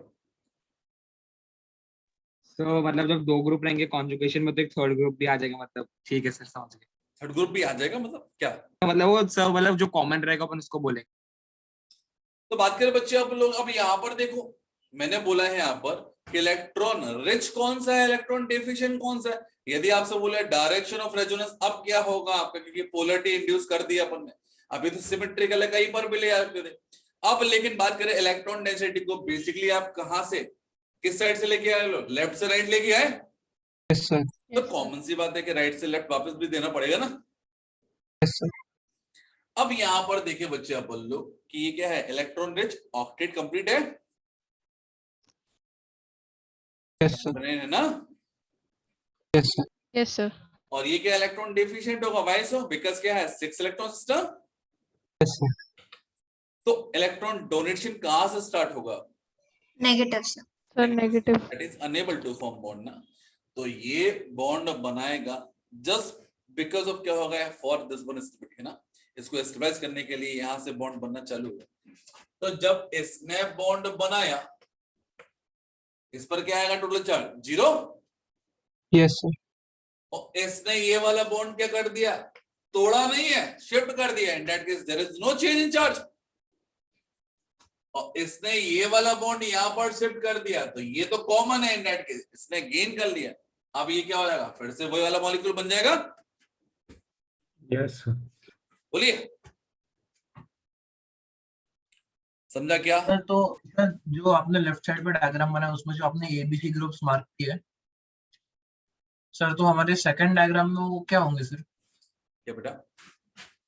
तो मतलब जब दो ग्रुप रहेंगे कॉन्जुगेशन में तो एक थर्ड ग्रुप भी आ जाएगा, मतलब ठीक है सर, समझ गए। थर्ड ग्रुप भी आ जाएगा, मतलब क्या? मतलब वो सर, मतलब जो कॉमन रहेगा अपन उसको बोलेंगे। तो बात करें बच्चे आप लोग, अब यहाँ पर देखो मैंने बोला है यहाँ पर कि इलेक्ट्रॉन रिच कौन सा है, इलेक्ट्रॉन डेफिशिएंट कौन सा है। यदि आपसे बोले डायरेक्शन ऑफ रेजोनेंस, अब क्या होगा आपका, क्योंकि पोलरिटी इंड्यूस कर दिया अपन ने, अभी तो सिमेट्रिकल है, कहीं पर भी ले आते थे। अब लेकिन बात करें इलेक्ट्रॉन डेंसिटी को, बेसिकली आप कहां से किस साइड से लेके आए, लेफ्ट से राइट लेके आए, यस सर। तो Yes, sir. कॉमन सी बात है कि राइट से लेफ्ट वापस भी देना पड़ेगा ना। Yes sir. अब यहां पर देखिए बच्चे आप बोल लो कि ये क्या है, इलेक्ट्रॉन रिच ऑक्टेट कंप्लीट है, यस सर। बने है ना। Yes sir. Yes, sir. और ये क्या इलेक्ट्रॉन डेफिशिएंट होगा, वाई सो, बिकॉज क्या है 6 इलेक्ट्रॉन सिस्टम। Yes sir. तो इलेक्ट्रॉन डोनेशन कहां से स्टार्ट होगा, नेगेटिव से। Sir, negative. That is unable to form bond ना, तो ये बॉन्ड बनाएगा जस्ट बिकॉज ऑफ क्या होगा, फॉर दिस वन स्टेबिलिटी है ना, इसको स्टेबलाइज करने के लिए यहां से बॉन्ड बनना चालू होगा। तो जब इसने बॉन्ड बनाया, इस पर क्या आएगा टोटल चार्ज 0, यस सर। और इसने ये वाला बॉन्ड क्या कर दिया, तोड़ा नहीं है, शिफ्ट कर दिया, in that case there is no change in charge. और इसने ये वाला बॉन्ड यहां पर शिफ्ट कर दिया, तो ये तो कॉमन है, इन दैट केस इसने गेन कर लिया। अब ये क्या हो जाएगा, फिर से वही वाला मॉलिक्यूल बन जाएगा। यस बोलिए समझा क्या? सर तो सर जो आपने लेफ्ट साइड पे डायग्राम बनाया उसमें जो आपने एबीसी ग्रुप्स मार्क किए सर, तो हमारे सेकंड डायग्राम में वो क्या होंगे सर? क्या बेटा?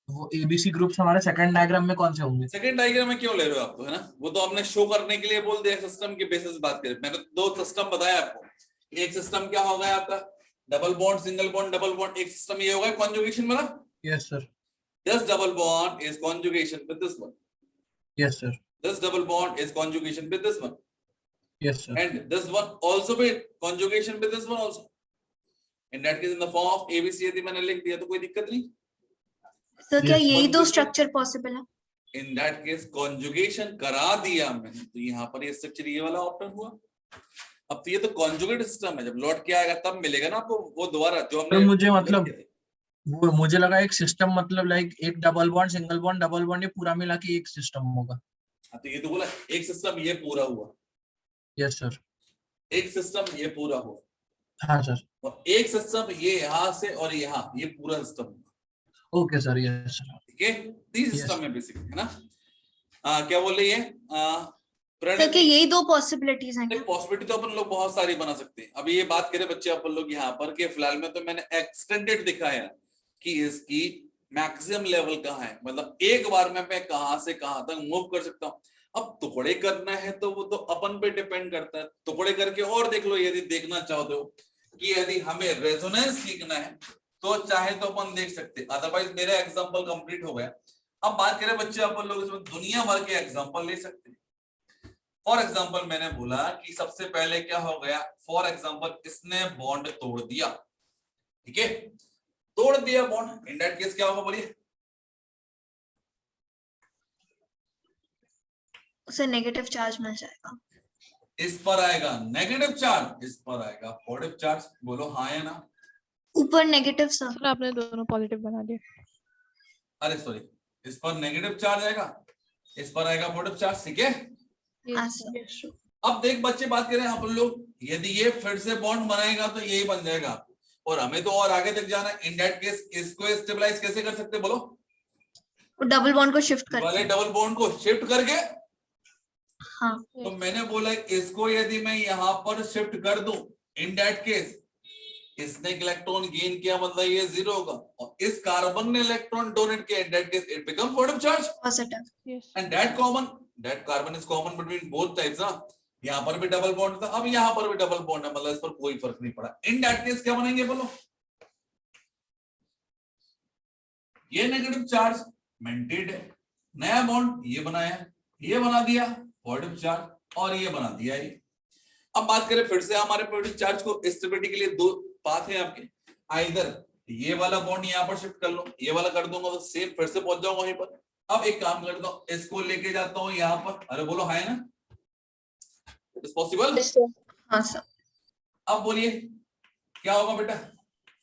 वो एबीसी ग्रुप्स हमारे सेकंड डायग्राम में कौन से होंगे? सेकंड डायग्राम में क्यों ले रहे हो आप, तो है ना, वो तो आपने शो करने के लिए बोल दिया, सिस्टम के बेसिस बात करें। मैंने दो सिस्टम बताया आपको, एक सिस्टम क्या होगा आपका, double bond, single bond, double bond. एक सिस्टम ये होगा कॉन्जुगेशन वाला, yes sir. This double bond is conjugation with this one, yes sir. this double bond is conjugation with this one, yes sir. and this one also be conjugation with this one also. In that case in the form of ABC यदि मैंने लिख दिया तो कोई दिक्कत नहीं। Sir क्या Yes, यही दो conjugation- स्ट्रक्चर पॉसिबल है? In that case conjugation करा दिया मैंने, तो यहाँ पर ये स्ट्रक्चर ये वाला ऑप्शन हुआ। अब तो ये तो कॉन्जुगेट सिस्टम है, जब लौट के आएगा तब मिलेगा ना आपको वो दोबारा जो तो हमने मुझे मतलब वो मुझे लगा एक सिस्टम मतलब लाइक एक double bond, single bond, double bond, ये पूरा मिला के एक सिस्टम होगा। तो ये तो बोला एक सिस्टम ये पूरा हुआ, यस सर। एक सिस्टम ये पूरा हुआ, हाँ सर। और एक सिस्टम ये यहाँ से और यहाँ ये पूरा सिस्टम हुआ। Okay sir. Yes sir. ठीक है, तीन Yes. सिस्टम में बेसिकली है ना। क्या बोल रही है सर क्या यही दो पॉसिबिलिटीज हैं क्या? पॉसिबिलिटी तो अपन लोग बहुत सारी बना सकते हैं। अभी ये बात करें बच्चे अपन लोग यहाँ पर कि फिलहाल में तो मैंने एक्सटेंडेड दिखाया कि इसकी मैक्सिमम लेवल कहाँ है, मतलब एक बार में मैं कहां से कहां तक मूव कर सकता हूँ। अब टुकड़े करना है तो वो तो अपन पे डिपेंड करता है, टुकड़े करके और देख लो यदि देखना चाहते हो कि यदि हमें रेजोनेंस सीखना है तो चाहे तो अपन देख सकते, अदरवाइज मेरा एग्जांपल कंप्लीट हो गया। अब बात करें बच्चे, अपन लोग इसमें दुनिया भर के एग्जांपल ले सकते हैं। फॉर एग्जांपल मैंने बोला कि सबसे पहले क्या हो गया, फॉर एग्जांपल इसने बॉन्ड तोड़ दिया, ठीक है, तोड़ दिया बॉन्ड, इन दैट केस क्या होगा बोलिए? उसे नेगेटिव चार्ज मिल जाएगा। इस पर आएगा नेगेटिव चार्ज, इस पर आएगा पॉजिटिव चार्ज। बोलो हाँ या ना? ऊपर नेगेटिव सब। सर आपने दोनों पॉजिटिव बना दिए। अरे सॉरी, इस पर नेगेटिव चार्ज आएगा, इस पर आएगा पॉजिटिव चार्ज, ठीक है। ऐसा। अब देख बच्चे बात करें अपन लोग, यदि ये फिर से बॉन्ड बनाएगा तो यही बन जाएगा, और हमें तो और आगे तक जाना है। इन दैट केस इसको स्टेबलाइज कैसे कर सकते हैं बोलो? डबल बॉन्ड को शिफ्ट वाले करके। डबल बॉन्ड को शिफ्ट करके। हाँ। तो मैंने बोला इसको यदि मैं यहाँ पर शिफ्ट कर दूं, इन दैट केस इसने इलेक्ट्रॉन गेन किया, मतलब ये 0 होगा, और इस कार्बन ने इलेक्ट्रॉन डोनेट किया, इन that case it become positive charge, positive. Yes and that carbon is common between both types. यहाँ पर भी डबल बॉन्ड था, अब यहाँ पर भी डबल बॉन्ड है, मतलब इस पर कोई फर्क नहीं पड़ा। इन दैट केस क्या बनेंगे बोलो? ये नेगेटिव चार्ज मेंटेन्ड है, नया बॉन्ड ये बनाया, ये बना दिया पॉजिटिव चार्ज, और ये बना दिया ये। अब बात करें फिर से हमारे पॉजिटिव चार्ज को स्टेबिलिटी के लिए दो पाथ है आपके, आइदर ये वाला बॉन्ड यहाँ पर शिफ्ट कर लो, ये वाला कर दूंगा तो सेम फिर से पहुंच जाऊंगा वहीं पर। अब एक काम करता हूँ, इसको लेके जाता हूँ यहाँ पर, अरे बोलो है ना, इट इज पॉसिबल? हाँ सर। अब बोलिए क्या होगा बेटा?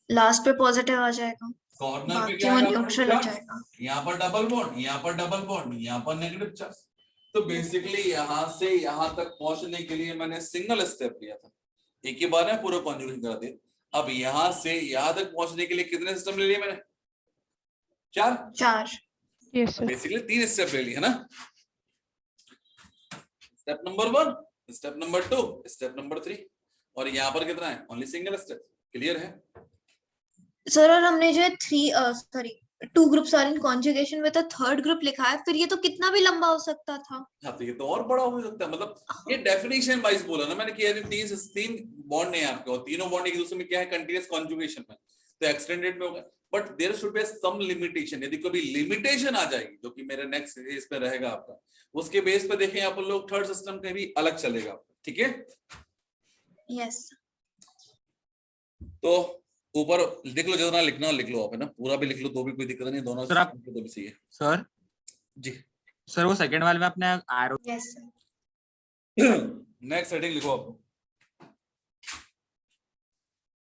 लास्ट पे पॉजिटिव आ जाएगा, कॉर्नर पे बाकी क्या वो आएगा? न्यूट्रल हो जाएगा। यहाँ पर डबल बॉन्ड, यहाँ पर डबल बॉन्ड, यहाँ पर नेगेटिव चार्ज। तो बेसिकली यहाँ से यहाँ तक पहुंचने के लिए मैंने सिंगल स्टेप लिया था, एक ही बार में पूरा कॉन्जुगेशन करा दिया। अब यहाँ से यहाँ तक पहुंचने के लिए कितने सिस्टम ले लिए मैंने? 4। Yes sir. बेसिकली 3 स्टेप ले लिए है ना। Step number 1, step number 2, step number 3, और यहाँ पर कितना है? Only single step. क्लियर है सर? और हमने जो है 2 groups are in conjugation with a third group लिखा है, फिर ये तो कितना भी लंबा हो सकता था। हाँ, तो ये तो और बड़ा हो सकता है, मतलब ये डेफिनेशन वाइज बोला ना मैंने कि यानी 3 बॉन्ड है आपके, और तीनों बॉन्ड एक दूसरे में क्या है? कंटीन्यूअस कॉन्जुगेशन में, तो एक्सटेंडेड में होगा। But there should be some limitation, यदि कोई लिमिटेशन आ जाएगी जो कि मेरे नेक्स्ट फेज पे रहेगा आपका, उसके बेस पे देखें अपन लोग थर्ड सिस्टम के भी अलग चलेगा, ठीक है। यस। तो ऊपर लिख लो, जितना लिखना लिख लो आप, है ना, पूरा भी लिख लो तो भी कोई दिक्कत नहीं, दोनों सर आप- system तो भी सही है सर जी। सर वो सेकंड वाले में अपने arrow yes sir. Next heading लिखो आप,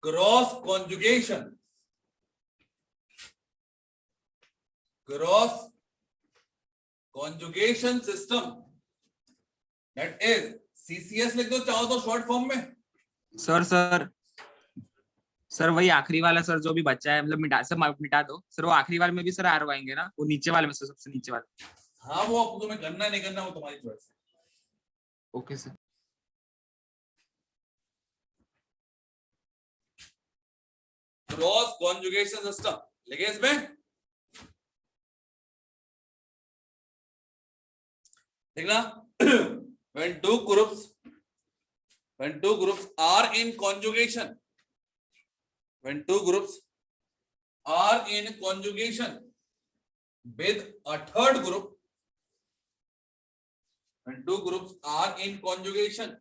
cross conjugation. Cross conjugation system, that is CCS लिख दो चाहो तो शॉर्ट फॉर्म में। सर वही आखिरी वाला सर जो भी बच्चा है, मतलब मिटा दो सर। वो आखिरी वाले में भी सर एरो आएंगे ना, वो नीचे वाले में सर, सबसे नीचे वाले। हाँ, वो आपको तुम्हें करना नहीं करना वो तुम्हारी चॉइस है। Okay sir. Cross conjugation system लिखे इसमें, देखना। when two groups are in conjugation, when two groups are in conjugation with a third group, when two groups are in conjugation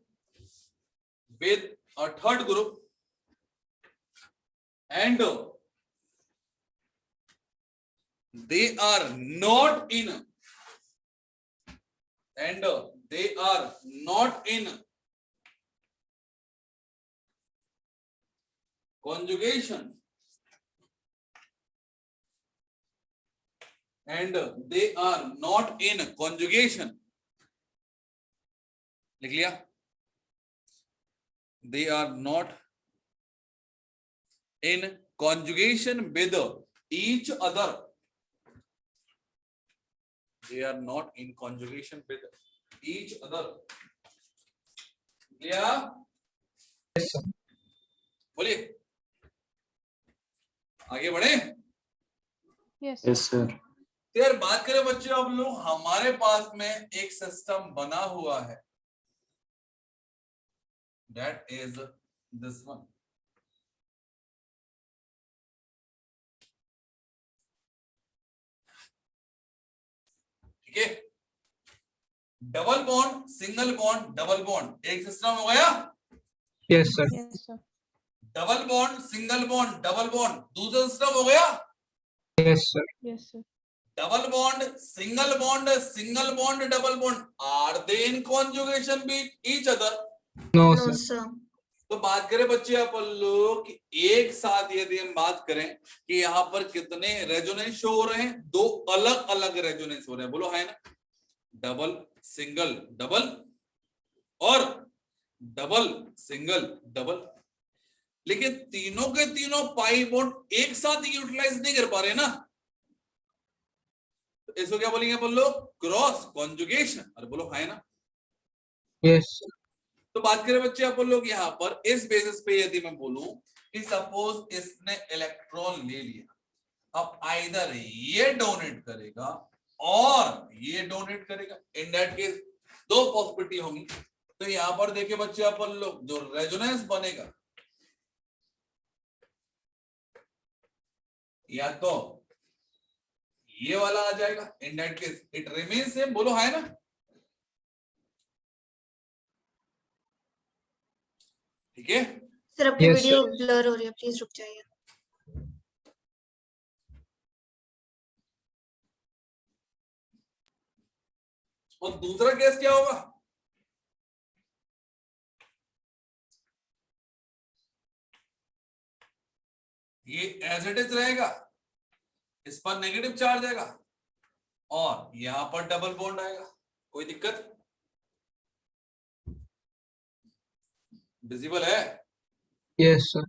with a third group and they are not in conjugation, and they are not in conjugation, लिख लिया? They are not in conjugation with each other. They are not in conjugation with each other. Clear? Yes, sir. बोलिए, आगे बढ़े। Yes yes sir. तो यार बात करें बच्चों, अब लोग हमारे पास में एक सिस्टम बना हुआ है, that is this one. ठीक है, double bond single bond double bond एक सिस्टम हो गया, yes sir, Yes, sir. Double bond single bond double bond दूसरा सिस्टम हो गया, yes sir, Yes, sir. Double bond single bond double bond, are they in conjugation with each other? No no sir, sir. तो बात करें बच्चे अपन लोग कि एक साथ यदि हम बात करें कि यहाँ पर कितने रेजोनेंस शो हो रहे हैं, दो अलग अलग रेजोनेंस हो रहे हैं, बोलो है ना, डबल सिंगल डबल और डबल सिंगल डबल, लेकिन तीनों के तीनों पाई बॉन्ड एक साथ यूटिलाइज नहीं कर पा रहे ना, तो इसको क्या बोलेंगे अपन लोग? Cross conjugation. अरे बोलो है ना। यस तो बात करें बच्चे अपन लोग यहाँ पर इस बेसिस पे यदि मैं बोलूं कि सपोज इसने इलेक्ट्रॉन ले लिया, अब आइदर ये डोनेट करेगा और ये डोनेट करेगा, इन दैट केस दो पॉसिबिलिटी होंगी। तो यहाँ पर देखिए बच्चे अपन लोग जो रेजोनेंस बनेगा या तो ये वाला आ जाएगा, इन that case it remains same, बोलो है ना। ठीक है, सर आपकी Yes, वीडियो ब्लर हो रही है, प्लीज रुक जाइए। और दूसरा केस क्या होगा? ये एज इट इज रहेगा, इस पर नेगेटिव चार्ज आएगा और यहां पर डबल बॉन्ड आएगा, कोई दिक्कत? विजिबल है? यस सर,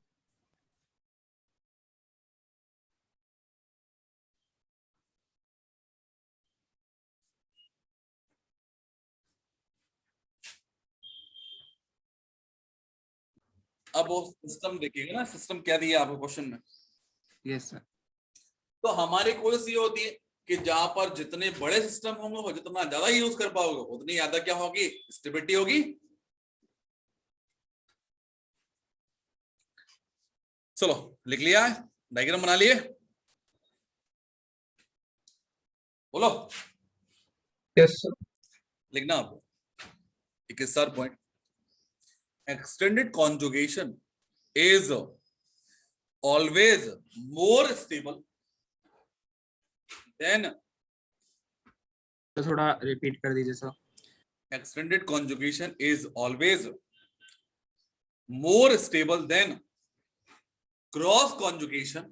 अब वो सिस्टम देखिएगा ना, सिस्टम क्या दिया आपको क्वेश्चन में। Yes sir. तो हमारी कोशिश ये होती है कि जहां पर जितने बड़े सिस्टम होंगे वो जितना ज्यादा यूज कर पाओगे उतनी ज्यादा क्या होगी? स्टेबिलिटी होगी। चलो लिख लिया है, डायग्राम बना लिए, बोलो यस सर, लिखना आपको। एक sir point, extended conjugation is always more stable than तो थोड़ा रिपीट कर दीजिए sir. extended conjugation is always more stable than cross conjugation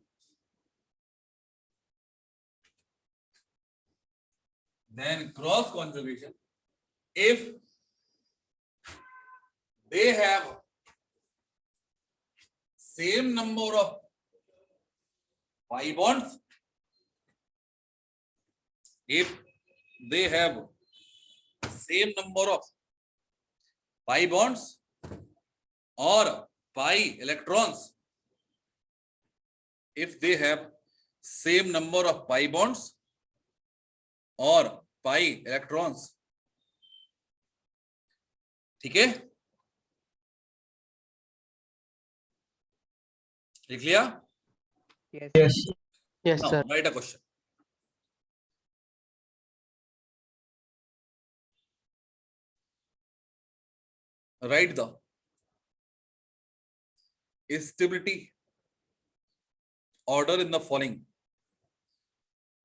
if they have same number of pi bonds, if they have same number of pi bonds or pi electrons, if they have same number of pi bonds or pi electrons, ठीक है, लिख लिया? Yes Yes, Now, sir. write a question. Write the stability order in the following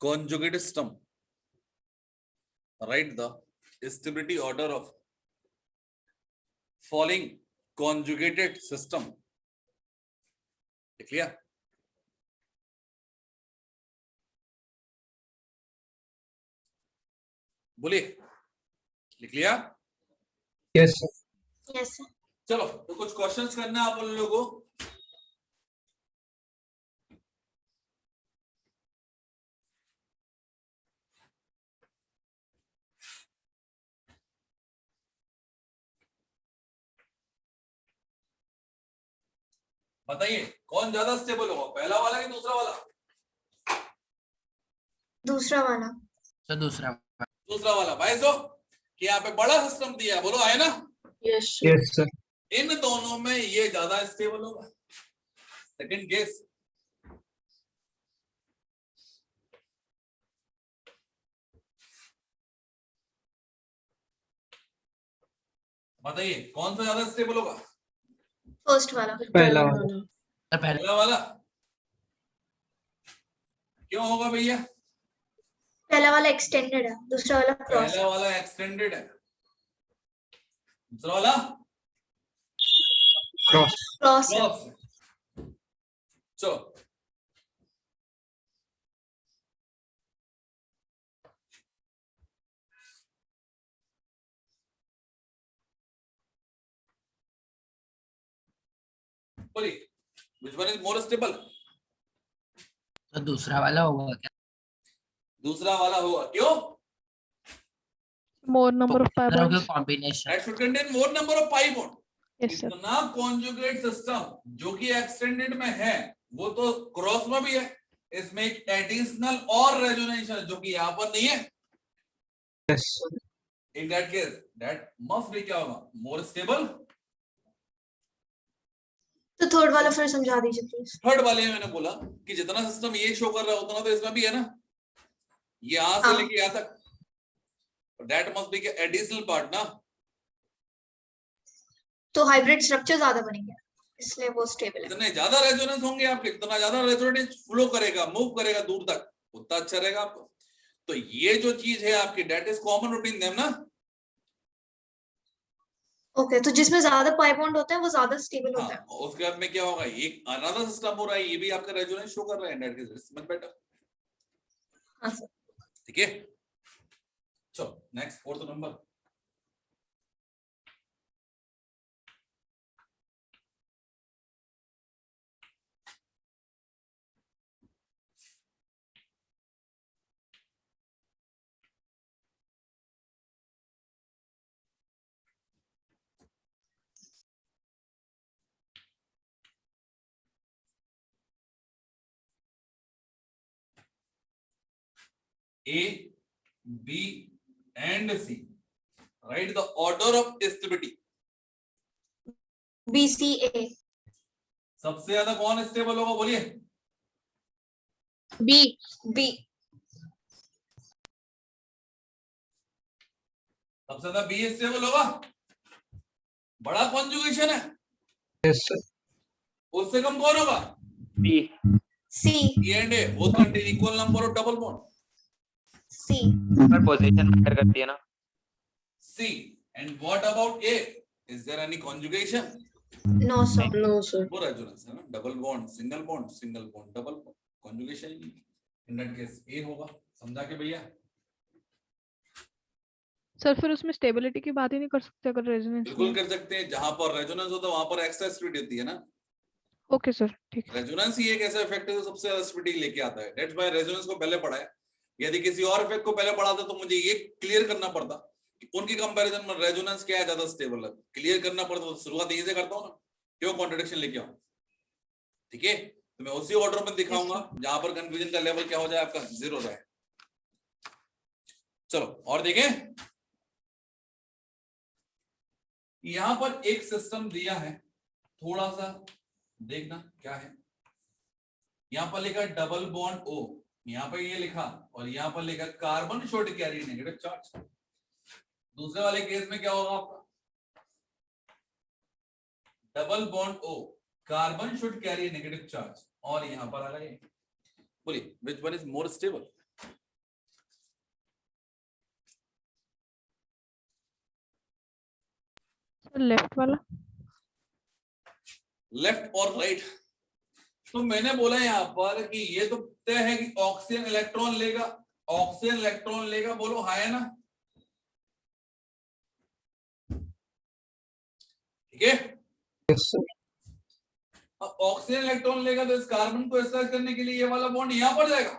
conjugate system. Write the stability order of following conjugated system. लिख लिया? बोलिए, लिख लिया? Yes sir, yes sir. चलो तो कुछ क्वेश्चंस करना है आप उन लोगों को। बताइए कौन ज्यादा स्टेबल होगा, पहला वाला कि दूसरा वाला? दूसरा वाला। So दूसरा दूसरा वाला। भाई सो कि यहाँ पे बड़ा सिस्टम दिया है, बोलो है ना। Yes, sir. यस सर, इन दोनों में ये ज्यादा स्टेबल होगा। सेकंड गेस, बताइए कौन सा ज्यादा स्टेबल होगा? फर्स्ट वाला। पहला वाला। पहला वाला। क्यों होगा भैया? पहला वाला एक्सटेंडेड है, दूसरा वाला क्रॉस पहला वाला एक्सटेंडेड है, दूसरा वाला क्रॉस। क्रॉस है। क्रॉस है। चलो बोलिए which one is more stable? तो दूसरा वाला होगा क्या? दूसरा वाला होगा। क्यों? More number of pi दोनों के bonds. Combination. That should contain more number of pi bond. Yes, sir. इतना कॉन्जुगेट सिस्टम जो कि एक्सटेंडेड में है वो तो क्रॉस में भी है, इसमें एक एडिशनल और रेजोनेंस है जो कि यहाँ पर नहीं है। Yes. In that case, that must be क्या होगा? More stable. तो थर्ड वाला फिर समझा दीजिए प्लीज। थर्ड वाले में मैंने बोला कि जितना सिस्टम ये शो कर रहा है उतना तो इसमें भी है ना, ये यहां से हाँ। लेके यहाँ तक, that must B additional part ना। तो हाइब्रिड स्ट्रक्चर ज्यादा बनेंगे इसलिए वो स्टेबल है। जितने ज्यादा रेजोनेंस होंगे आपके, जितना ज्यादा रेजोनेंस फ्लो करेगा, मूव करेगा दूर तक, उतना अच्छा रहेगा आपको। तो ये जो चीज है आपकी, that is common routine them ना। ओके, तो जिसमें ज्यादा पाई बॉन्ड होता है वो ज्यादा स्टेबल होता है। हाँ, उसके बाद में क्या होगा, एक अनदर सिस्टम हो रहा है, ये भी आपका रेजोनेंस शो कर रहा है, दैट इज मच बेटर। हाँ सर। ठीक है, चलो next fourth number. A, B and C. Write the order of stability. BCA। सबसे ज्यादा कौन स्टेबल होगा बोलिए? B। B। सबसे ज्यादा B स्टेबल होगा। बड़ा कॉन्जुगेशन है, Yes, sir. उससे कम कौन होगा? B. C। E and A both contain equal number of double bond. C। पर पोजीशन मैटर करती है ना। C. And what about A? Is there any conjugation? No sir। No sir। वो resonance है ना, double bond, single bond, single bond, double bond, conjugation ही नहीं। In that case A होगा। समझा के भैया? सर फिर उसमें स्टेबिलिटी की बात ही नहीं कर सकते अगर रेजोनेंस बिल्कुल कर सकते हैं, जहां पर रेजोनेंस होता है वहां पर एक्स्ट्रा स्पीड होती है ना। ओके सर, ठीक है। रेजोनेंस ही एक ऐसा इफेक्ट है जो सबसे ज्यादा स्पीड लेके आता है। दैट्स व्हाई रेजोनेंस को पहले पढ़ा है। यदि किसी और इफेक्ट को पहले पढ़ाता तो मुझे ये क्लियर करना पड़ता कि उनकी कंपैरिजन में रेजोनेंस क्या है ज्यादा स्टेबल है, क्लियर करना पड़ता। तो शुरुआत यहीं से करता हूं ना, क्यों कॉन्ट्रडिक्शन लेके आऊं। ठीक है, तो मैं उसी ऑर्डर में दिखाऊंगा जहां पर कंफ्यूजन का लेवल क्या हो जाए आपका, 0 रहे। चलो और देखें, यहां पर एक सिस्टम दिया है, थोड़ा सा देखना क्या है। यहां पर लिखा डबल बॉन्ड O, यहां पर ये लिखा, और यहां पर लिखा carbon should carry negative charge. दूसरे वाले केस में क्या होगा आपका, double bond O, carbon should carry negative charge, और यहां पर आ गए। बोलिए which one is more stable? Sir left वाला। लेफ्ट और राइट? तो मैंने बोला यहाँ पर कि ये तो तय है कि ऑक्सीजन इलेक्ट्रॉन लेगा, ऑक्सीजन इलेक्ट्रॉन लेगा, बोलो हाँ है ना? ठीक है, Yes, sir. अब ऑक्सीजन इलेक्ट्रॉन लेगा तो इस कार्बन को स्ट्रेच करने के लिए ये वाला बॉन्ड यहां पर जाएगा।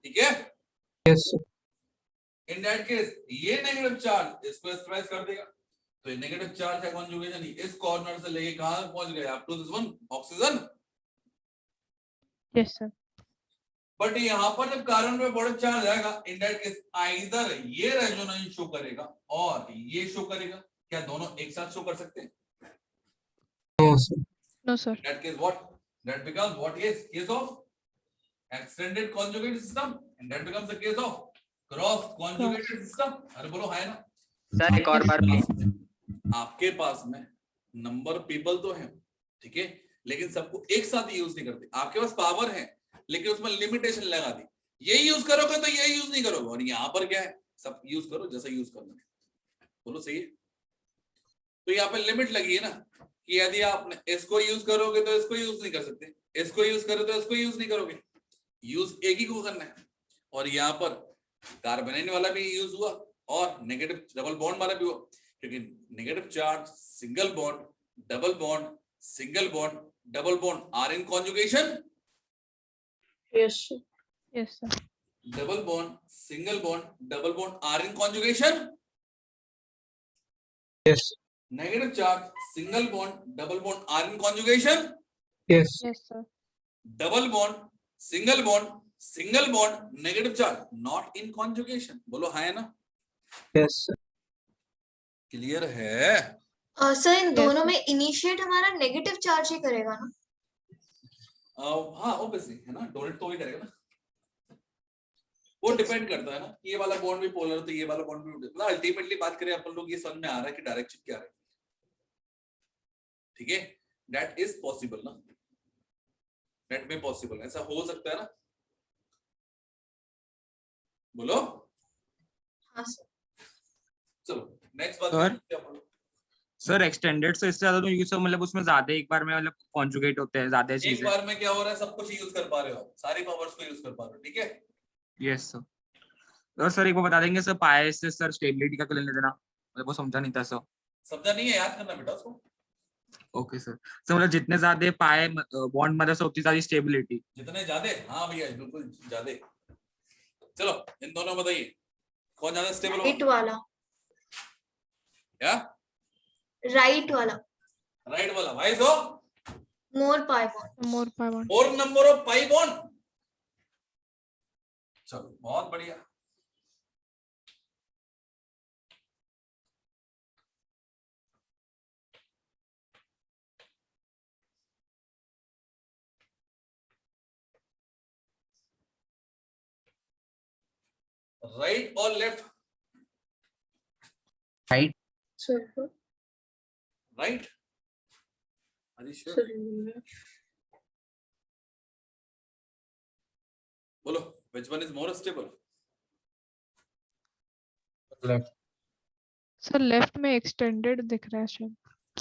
ठीक है, Yes, sir. In that case ये नेगेटिव चार्ज इसको स्ट्रेच कर देगा, तो ये नेगेटिव चार्ज है कॉन्जुगेशन इस कॉर्नर से लेके कहां तक पहुंच गया, up to this one oxygen. Yes sir. But यहाँ पर जब कार्बन पे पॉजिटिव चार्ज आएगा, इन दैट केस आइदर ये रेजोनेंस शो करेगा और ये शो करेगा। क्या दोनों एक साथ शो कर सकते हैं? No, sir. No sir. In that case, that becomes what is case of extended conjugate system, and that becomes the case of cross conjugated system. अरे बोलो है ना? सर एक और बार please. आपके पास में नंबर पीपल तो है, ठीक है, लेकिन सबको एक साथ यूज नहीं करते। आपके पास पावर है लेकिन उसमें लिमिटेशन लगा दी, ये यूज करोगे तो ये यूज नहीं करोगे, और यहाँ पर क्या है, सब यूज करो जैसा यूज करना है। बोलो सही है? तो यहाँ पे लिमिट लगी है ना कि यदि आप इसको यूज करोगे तो इसको यूज नहीं कर सकते, इसको यूज करो तो इसको यूज नहीं करोगे, यूज एक ही को करना है। और यहाँ पर कार्बोनाइन वाला भी यूज हुआ और नेगेटिव डबल बॉन्ड वाला भी हुआ, क्योंकि negative charge, single bond, double bond, single bond, double bond are in conjugation. Yes, sir. Yes, sir. Double bond, single bond, double bond are in conjugation. Yes. Negative charge, single bond, double bond are in conjugation. Yes. Yes, sir. Double bond, single bond, negative charge not in conjugation. बोलो हाँ है ना? Yes, sir. Clear है? Sir in Yes, दोनों sir. में initiate हमारा negative charge ही करेगा ना? हाँ ऑब्वियसली है ना, डोनेट तो ही करेगा ना। वो डिपेंड करता है ना, ये वाला बॉन्ड भी पोलर तो ये वाला बॉन्ड भी, मतलब अल्टीमेटली बात करें अपन लोग, ये समझ में आ रहा है कि डायरेक्शन क्या है, ठीक है? दैट इज पॉसिबल ना, दैट में पॉसिबल, ऐसा हो सकता है ना? बोलो। हाँ सर। चलो नेक्स्ट बात सर? करते हैं अपन लोग। सर एक्सटेंडेड से इससे ज्यादा तो यूज, मतलब उसमें ज्यादा एक बार में मतलब कॉन्जुगेट होते हैं ज्यादा एक चीजें। बार में क्या हो रहा है, सब कुछ यूज कर पा रहे हो आप, सारी पावर्स को यूज कर पा रहे हो, ठीक है? Yes sir. और सर एक बार बता देंगे सर, पाए से सर स्टेबिलिटी का क्यों लेना, मतलब वो समझा नहीं था सर। समझा नहीं है, याद करना बेटा उसको। Okay sir. सर मतलब जितने ज्यादा पाए बॉन्ड मदर से उतनी ज्यादा स्टेबिलिटी। जितने ज्यादा, हाँ भैया बिल्कुल ज्यादा। चलो इन दोनों बताइए कौन ज्यादा स्टेबल राइट होगा? वाला, क्या? राइट वाला, राइट वाला, भाई so more pi bond. More pi bond. और नंबर ऑफ पाई बॉन्ड। चलो बहुत बढ़िया। राइट और left? Right. Sir, right. Harish sir, बोलो, which one is more stable? Left. Sir, left में extended दिख रहा है शायद.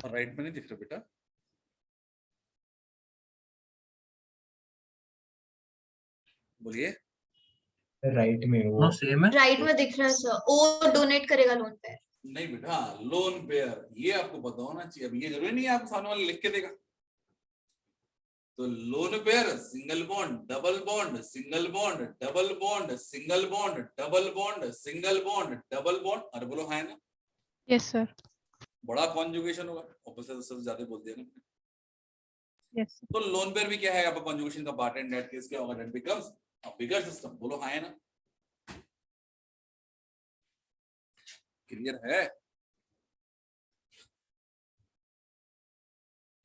राइट में नहीं दिख रहा बेटा। बोलिए। राइट में No, same है। राइट में दिख रहा है सर, ओ डोनेट करेगा लोन पे। नहीं बेटा, लोन पेयर ये आपको पता होना चाहिए। अब ये जरूरी नहीं है आप सामने वाले लिख के देगा। तो lone pair, single bond, double bond, single bond, double bond, single bond, double bond, single bond, double bond. अरे बोलो हाँ है ना? Yes, sir. बड़ा कॉन्जुगेशन होगा, ऑपोजिट से ज्यादा बोल दिया ना। Yes, sir. तो लोन पेयर भी क्या है, आपका कॉन्जुगेशन का पार्ट है। इन दैट केस क्या होगा, that becomes a bigger system. बोलो हाँ है ना? क्लियर है?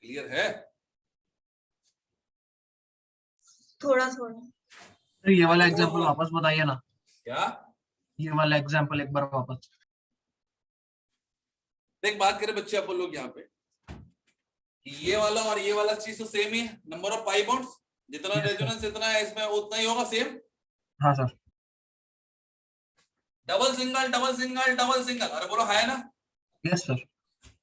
क्लियर है? थोड़ा थोड़ा। तो ये वाला एग्जांपल वापस बताइए ना, क्या? ये वाला एग्जांपल एक बार वापस। देख बात करें बच्चे अपन लोग यहाँ पे कि ये वाला और ये वाला चीज तो सेम ही है। नंबर ऑफ पाई बॉन्ड्स जितना Yes, sir. रेजोनेंस इतना है, इसमें उतना ही होगा सेम। हाँ sir. Double single, double single, double single. अरे बोलो है ना? Yes sir.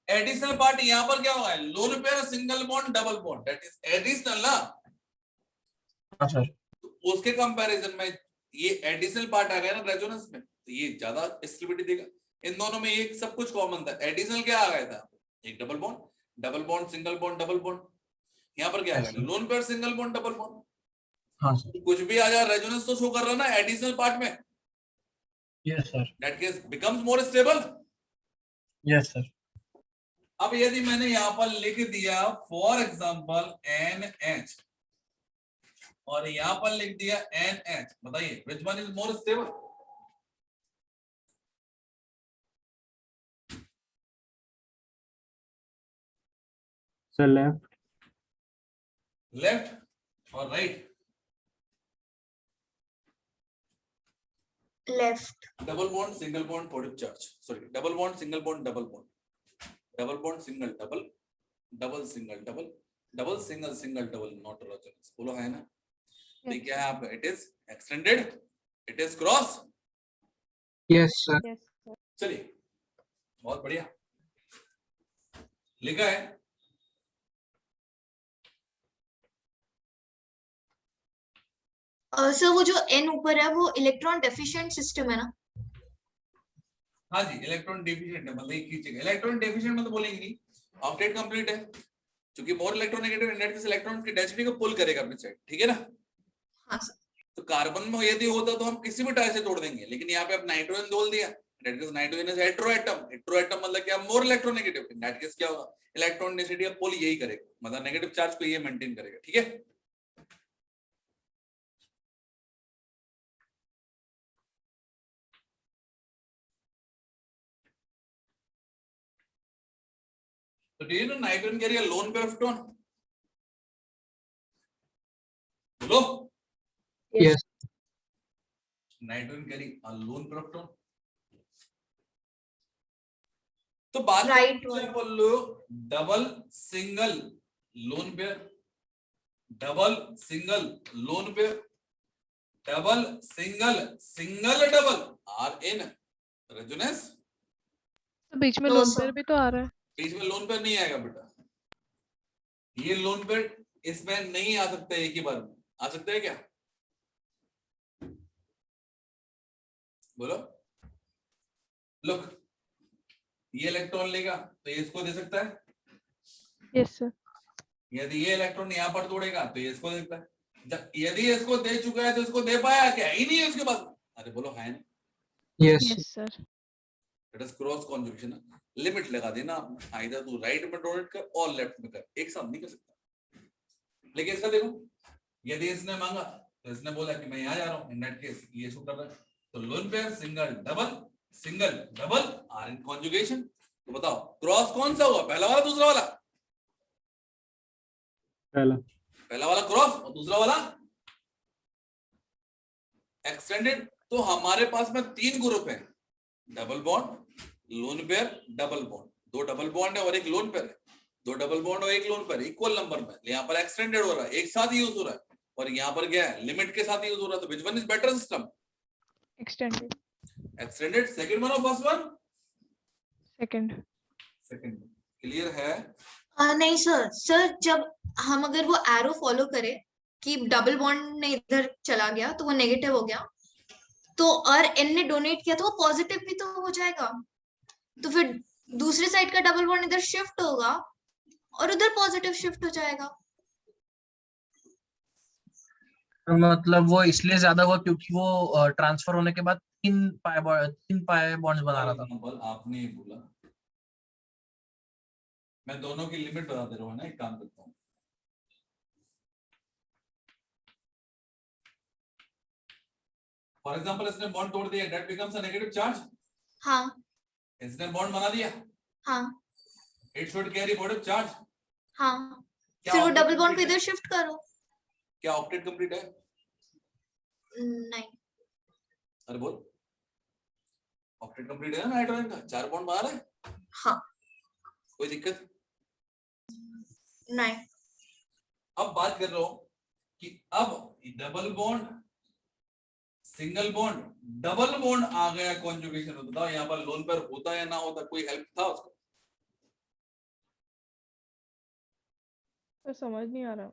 एडिशनल पार्ट यहाँ पर क्या होगा, loan pair, single bond, double bond, that is additional ना। हाँ सर। तो उसके कंपैरिजन में ये एडिशनल पार्ट आ गया ना रेजोनेंस में, तो ये ज्यादा स्टेबिलिटी देगा। इन दोनों में ये सब कुछ कॉमन था। एडिशनल क्या आ गया था, एक double bond, double bond, single bond, double bond. यहाँ पर क्या आ Yes, गया, sir. Loan pair, single bond, double bond. हाँ सर। कुछ भी आ जाए, रेजोनेंस तो शो कर रहा ना एडिशनल पार्ट में। Yes sir. That case becomes more stable. Yes sir. अब यदि मैंने यहाँ पर लिख दिया फॉर एग्जांपल NH और यहाँ पर लिख दिया NH, बताइए which one is more stable? Sir left. Left और right? Left. Double bond, single bond, positive charge, sorry double bond, single bond, double bond. Double bond single double, double single double, double single single double, not resonance. बोलो है ना? तो ये क्या है आपका? It is extended, it is cross. Yes sir. Yes, sir. चलिए, बहुत बढ़िया लिखा है। सर वो जो n ऊपर है वो इलेक्ट्रॉन डेफिशिएंट सिस्टम है ना? हाँ जी, इलेक्ट्रॉन डेफिशिएंट है, मतलब एक खींचेगा। इलेक्ट्रॉन डेफिशिएंट मतलब बोलेंगे नहीं, ऑक्टेट कंप्लीट है, क्योंकि मोर इलेक्ट्रोनेगेटिव इंडेक्स इस इलेक्ट्रॉन की डेंसिटी को पुल करेगा अपनी साइड, ठीक है ना? हाँ सर। तो कार्बन में यदि होता तो हम किसी भी टाइप से तोड़ देंगे, लेकिन यहाँ पे अब नाइट्रोजन तोड़ दिया, that is nitrogen is heteroatom. Heteroatom मतलब क्या? More electronegative. In that case क्या होगा? इलेक्ट्रॉन डेंसिटी का पुल यही करेगा, मतलब नेगेटिव चार्ज को ये मेंटेन करेगा, ठीक है? So do you know nitrogen carry a lone pair of electron? बोलो। Yes nitrogen carry a lone pair of electron। तो बात Right करते हैं one. बोलो double single lone pair, double single lone pair, double single single double are in resonance. तो बीच में No, loan sir. Pair भी तो आ रहा है। बीच में लोन पेयर नहीं आएगा बेटा, ये लोन पेयर इसमें नहीं आ सकता, एक ही बार में आ सकता है क्या? बोलो। लुक, ये इलेक्ट्रॉन लेगा तो ये इसको दे सकता है, यस सर। यदि ये इलेक्ट्रॉन यहाँ पर तोड़ेगा तो ये इसको दे सकता है। यदि इसको दे चुका है तो इसको दे पाया क्या? ही नहीं है उसके पास। अरे बोलो है ना? Yes yes sir. It is cross conjugation. Limit लगा देना आपने, आइदर तू राइट में डोनेट कर और लेफ्ट में कर, एक साथ नहीं कर सकता। लेकिन इसका देखो, यदि इसने मांगा तो इसने बोला कि मैं यहाँ जा रहा हूँ, इन दैट केस ये शो कर रहा है, तो lone pair single double are in conjugation. तो बताओ क्रॉस कौन सा हुआ, पहला वाला दूसरा वाला? पहला वाला क्रॉस और दूसरा वाला एक्सटेंडेड। तो हमारे पास में 3 ग्रुप है, double bond, lone pair, double bond. 2 double bond है और एक लोन पेयर है, 2 डबल बॉन्ड और एक लोन पेयर इक्वल नंबर में। यहाँ पर एक्सटेंडेड हो रहा है, एक साथ यूज हो रहा है, और यहाँ पर क्या है? लिमिट के साथ यूज हो रहा है। तो which one is better system? Extended. Extended second one और first one? Second. Second. Clear है? नहीं सर, सर जब हम अगर वो एरो फॉलो करें कि डबल बॉन्ड ने इधर चला गया तो वो नेगेटिव हो गया, तो और एन ने डोनेट किया तो वो पॉजिटिव भी तो हो जाएगा, तो फिर दूसरी साइड का डबल बॉन्ड इधर शिफ्ट होगा और उधर पॉजिटिव शिफ्ट हो जाएगा। मतलब वो इसलिए ज्यादा हुआ क्योंकि वो ट्रांसफर होने के बाद 3 पाई बॉन्ड्स बना रहा था। एग्जांपल आपने ही बोला, मैं दोनों की लिमिट बता दे रहा हूँ ना, एक काम करता हूँ। फॉर एग्जांपल इसने बॉन्ड तोड़ दिया, that becomes a negative charge. हाँ इसने बॉन्ड बना दिया, हाँ it should carry positive charge. हाँ, क्या फिर वो ऑक्टेट डबल बॉन्ड को कंप्लीट है? इधर शिफ्ट करो। क्या ऑक्टेट कंप्लीट है? नहीं। अरे बोल, ऑक्टेट कंप्लीट है ना नाइट्रोजन का, 4 बॉन्ड बना रहा है। हाँ। कोई दिक्कत? नहीं। अब बात कर रहा हूं कि अब double bond, single bond, double bond आ गया कॉन्जुगेशन में। बताओ यहाँ पर लोन पेयर होता या ना होता, कोई हेल्प था उसको? तो समझ नहीं आ रहा।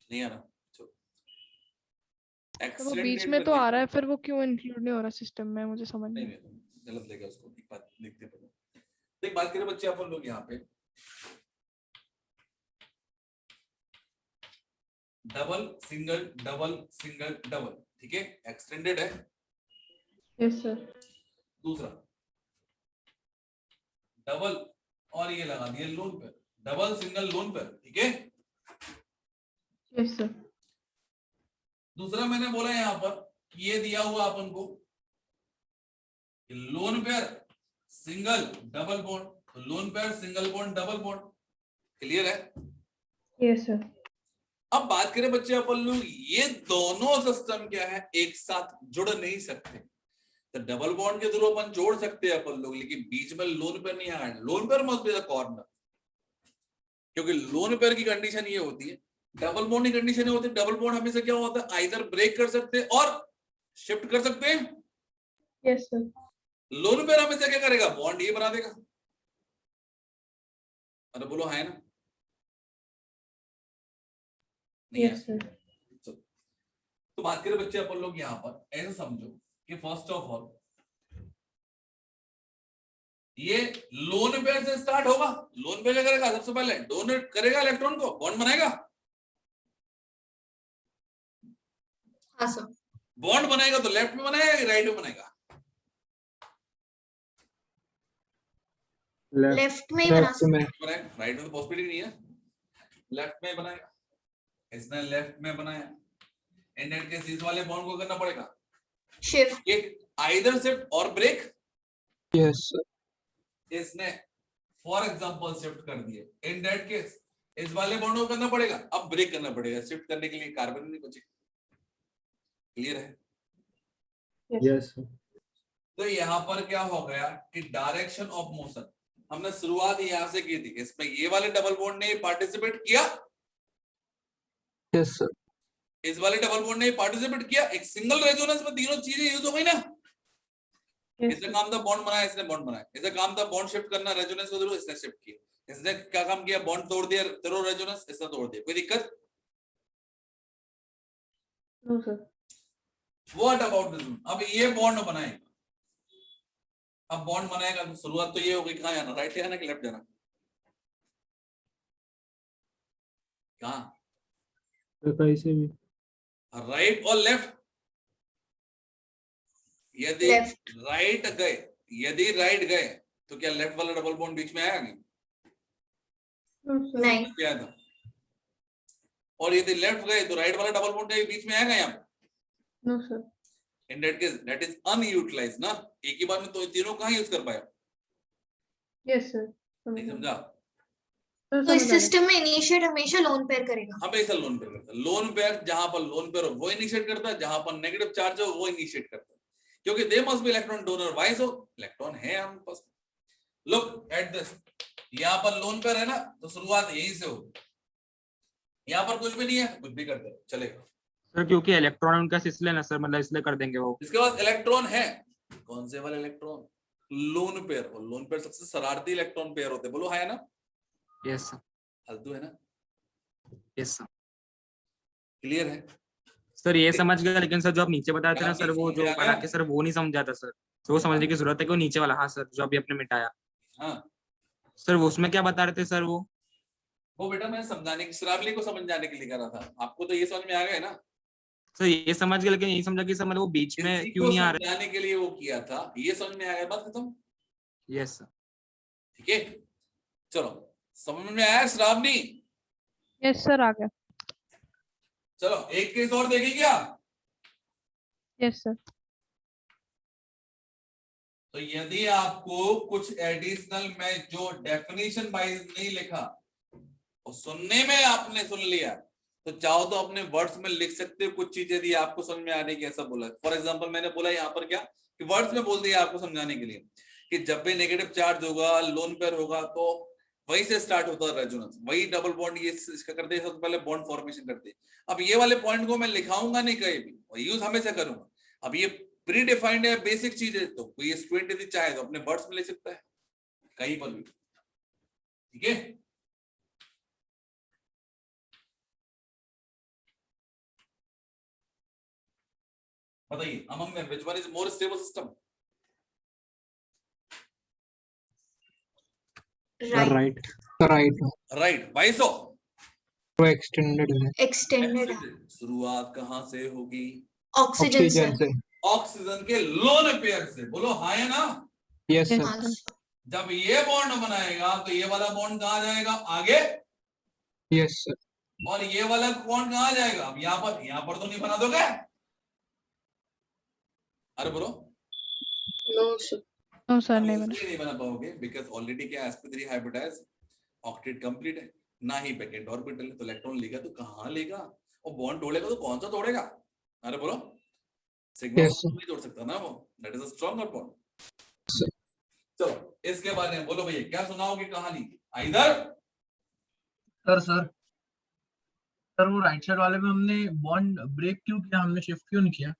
नहीं आ रहा। तो वो बीच में तो आ रहा है, फिर वो क्यों इंक्लूड नहीं हो रहा सिस्टम में, मुझे समझ नहीं। नहीं गलत लेगा उसको, एक बात देखते पहले। तो एक बात करें बच्चे अपन लोग यहाँ पे, डबल सिंगल डबल, ठीक है, एक्सटेंडेड है। Yes sir. दूसरा डबल और ये लगा दिया loan pair, double single lone pair, ठीक है। Yes sir. दूसरा मैंने बोला यहाँ पर कि ये दिया हुआ अपन को lone pair single double bond, तो lone pair single bond double bond. Clear है? Yes sir. अब बात करें बच्चे अपन लोग, ये दोनों सिस्टम क्या है, एक साथ जुड़ नहीं सकते। तो डबल बॉन्ड के थ्रू अपन जोड़ सकते हैं अपन लोग, लेकिन बीच में लोन पेयर नहीं आया। Lone pair must be the corner, क्योंकि लोन पेयर की कंडीशन ये होती है, डबल बॉन्ड की कंडीशन ये होती है, डबल बॉन्ड हमेशा क्या होता है, आइदर ब्रेक कर सकते हैं और शिफ्ट कर सकते हैं। Yes, sir. लोन पेयर हमेशा क्या करेगा, बॉन्ड ये बना देगा। अरे बोलो है ना, नहीं है? Yes, sir. तो बात करें बच्चे अपन लोग यहाँ पर ऐसे समझो कि फर्स्ट ऑफ ऑल ये लोन पेयर से स्टार्ट होगा। लोन पेयर क्या करेगा, सबसे पहले डोनेट करेगा इलेक्ट्रॉन को, बॉन्ड बनाएगा। हाँ सर, बॉन्ड बनाएगा तो लेफ्ट में बनाएगा कि राइट में बनाएगा? लेफ्ट में ही बना सकते में बनाएगा, राइट में तो पॉसिबिलिटी नहीं है, लेफ्ट में बनाएगा। इसने लेफ्ट में बनाया, इन दैट केस इस वाले बॉन्ड को करना पड़ेगा शिफ्ट। एक आइदर शिफ्ट और ब्रेक। यस सर, इसने फॉर एग्जांपल शिफ्ट कर दिए, इन दैट केस इस वाले बॉन्ड को करना पड़ेगा, अब ब्रेक करना पड़ेगा। शिफ्ट करने के लिए कार्बन नहीं बचे। क्लियर है? यस सर, तो यहाँ पर क्या हो गया कि डायरेक्शन ऑफ मोशन हमने शुरुआत यहां से की थी, इसमें ये वाले डबल बॉन्ड ने पार्टिसिपेट किया, यस सर, इस वाले डबल बॉन्ड ने पार्टिसिपेट किया। एक सिंगल रेजोनेंस में तीनों चीजें यूज हो गई ना। Yes, इसने काम था बॉन्ड बनाया, इसने बॉन्ड बनाया। इसने काम था बॉन्ड शिफ्ट करना रेजोनेंस को, इसने शिफ्ट किया। इसने क्या काम किया, बॉन्ड तोड़ दिया, तेरो रेजोनेंस, इसने तोड़ दिया। कोई दिक्कत? no, sir. What about this? अब ये बॉन्ड बनाएगा, अब बॉन्ड बनाएगा तो शुरुआत तो ये होगी, कहाँ जाना, राइट जाना कि लेफ्ट जाना? कहाँ? कैसे भी राइट और लेफ्ट? यदि Left. राइट गए, यदि राइट गए तो क्या लेफ्ट वाला डबल बॉन्ड बीच में आया नहीं? No, sir. नहीं, आया था। और यदि लेफ्ट गए तो राइट वाला डबल बॉन्ड बीच में आएगा यहाँ पे? No, sir. In that case that is unutilised ना। एक ही बार में तो तीनों कहाँ यूज कर पाया? Yes, sir. नहीं समझा? Sir, तो इस समझ आ गया. सिस्टम में इनिशिएट हमेशा लोन पेयर करेगा। हमेशा लोन पेयर करता है। लोन पेयर जहां पर लोन पेयर हो वो इनिशिएट करता है, जहां पर नेगेटिव चार्ज हो वो इनिशिएट करता है, क्योंकि they must be electron donor. Why so? Electron है हम पास। लुक एट दिस, यहाँ पर लोन पेयर है ना, तो शुरुआत यहीं से हो। यहाँ पर कुछ भी नहीं है, कुछ भी करते हैं चलेगा। सर क्योंकि इलेक्ट्रॉन उनका इसलिए ना सर, मतलब इसलिए कर देंगे वो। इसके बाद इलेक्ट्रॉन है, कौन से वाले इलेक्ट्रॉन? Lone pair. और लोन पेयर सबसे शरारती इलेक्ट्रॉन पेयर होते हैं, बोलो है ना? यस सर, फालतू है ना? Yes sir. क्लियर है? सर ये समझ गया, लेकिन सर जो आप नीचे बता रहे थे ना सर, वो जो समझ आ बना गया? के सर वो नहीं समझा था सर। तो वो समझने की जरूरत है कि वो नीचे वाला, हाँ सर, जो अभी आपने मिटाया हाँ, सर, वो उसमें क्या बता रहे थे सर वो बेटा मैं समझाने की, श्रावणी को समझाने के लिए कर रहा था। आपको तो ये समझ में आ गया ना? सर? ये समझ गया, लेकिन यही समझा कि सर मतलब वो बीच में इसी क्यों को नहीं आ रहे। समझाने के लिए वो किया था, ये समझ में आ गया, बात खत्म। Yes sir. ठीक है, चलो समझ में आया श्रावणी? यस सर, आ गया। चलो एक केस और देखें क्या? Yes sir. तो यदि आपको कुछ एडिशनल में जो डेफिनेशन वाइज नहीं लिखा और सुनने में आपने सुन लिया, तो चाहो तो अपने वर्ड्स में लिख सकते हो कुछ चीजें यदि आपको समझ में आने की। ऐसा बोला फॉर एग्जांपल, मैंने बोला यहाँ पर क्या कि वर्ड्स में बोल दिया आपको समझाने के लिए कि जब भी नेगेटिव चार्ज होगा, लोन पेयर होगा, तो वही से स्टार्ट होता है रेजोनेंस, वही डबल बॉन्ड ये इसका करते हैं, सबसे पहले बॉन्ड फॉर्मेशन करते हैं। अब ये वाले पॉइंट को मैं लिखाऊंगा नहीं कहीं भी, और यूज हमेशा करूंगा। अब ये प्री डिफाइंड है, बेसिक चीज है, तो कोई स्टूडेंट यदि चाहे तो अपने वर्ड्स में लिख सकता है कहीं पर भी। ठीक है, बताइए among them which one is more stable system? Right, right, right, why so? वो एक्सटेंडेड है एक्सटेंडेड शुरुआत कहां से होगी? ऑक्सीजन से। ऑक्सीजन से। ऑक्सीजन के लोन पेयर से। बोलो हाँ या ना? यस Yes, सर, हाँ, जब ये बॉन्ड बनाएगा तो ये वाला बॉन्ड कहाँ जाएगा? आगे। यस सर, और ये वाला बॉन्ड कहाँ जाएगा? अब यहाँ पर तो नहीं बना दोगे? अरे बोलो। No, sir. नो सर, अब नहीं बना। इसलिए नहीं बना पाओगे बिकॉज ऑलरेडी क्या sp3 हाइब्रिडाइज ऑक्टेट कंप्लीट है, ना ही बैकेंड ऑर्बिटल है, तो इलेक्ट्रॉन लेगा तो कहाँ लेगा? और बॉन्ड तोड़ेगा तो कौन सा तोड़ेगा? अरे बोलो। Sigma Yes, sir. नहीं जोड़ सकता ना वो, that is a stronger bond. Sir. चलो इसके बारे में बोलो भैया, क्या सुनाओगे कहानी? इधर सर वो राइट साइड वाले में हमने बॉन्ड ब्रेक क्यों किया, हमने शिफ्ट क्यों नहीं किया?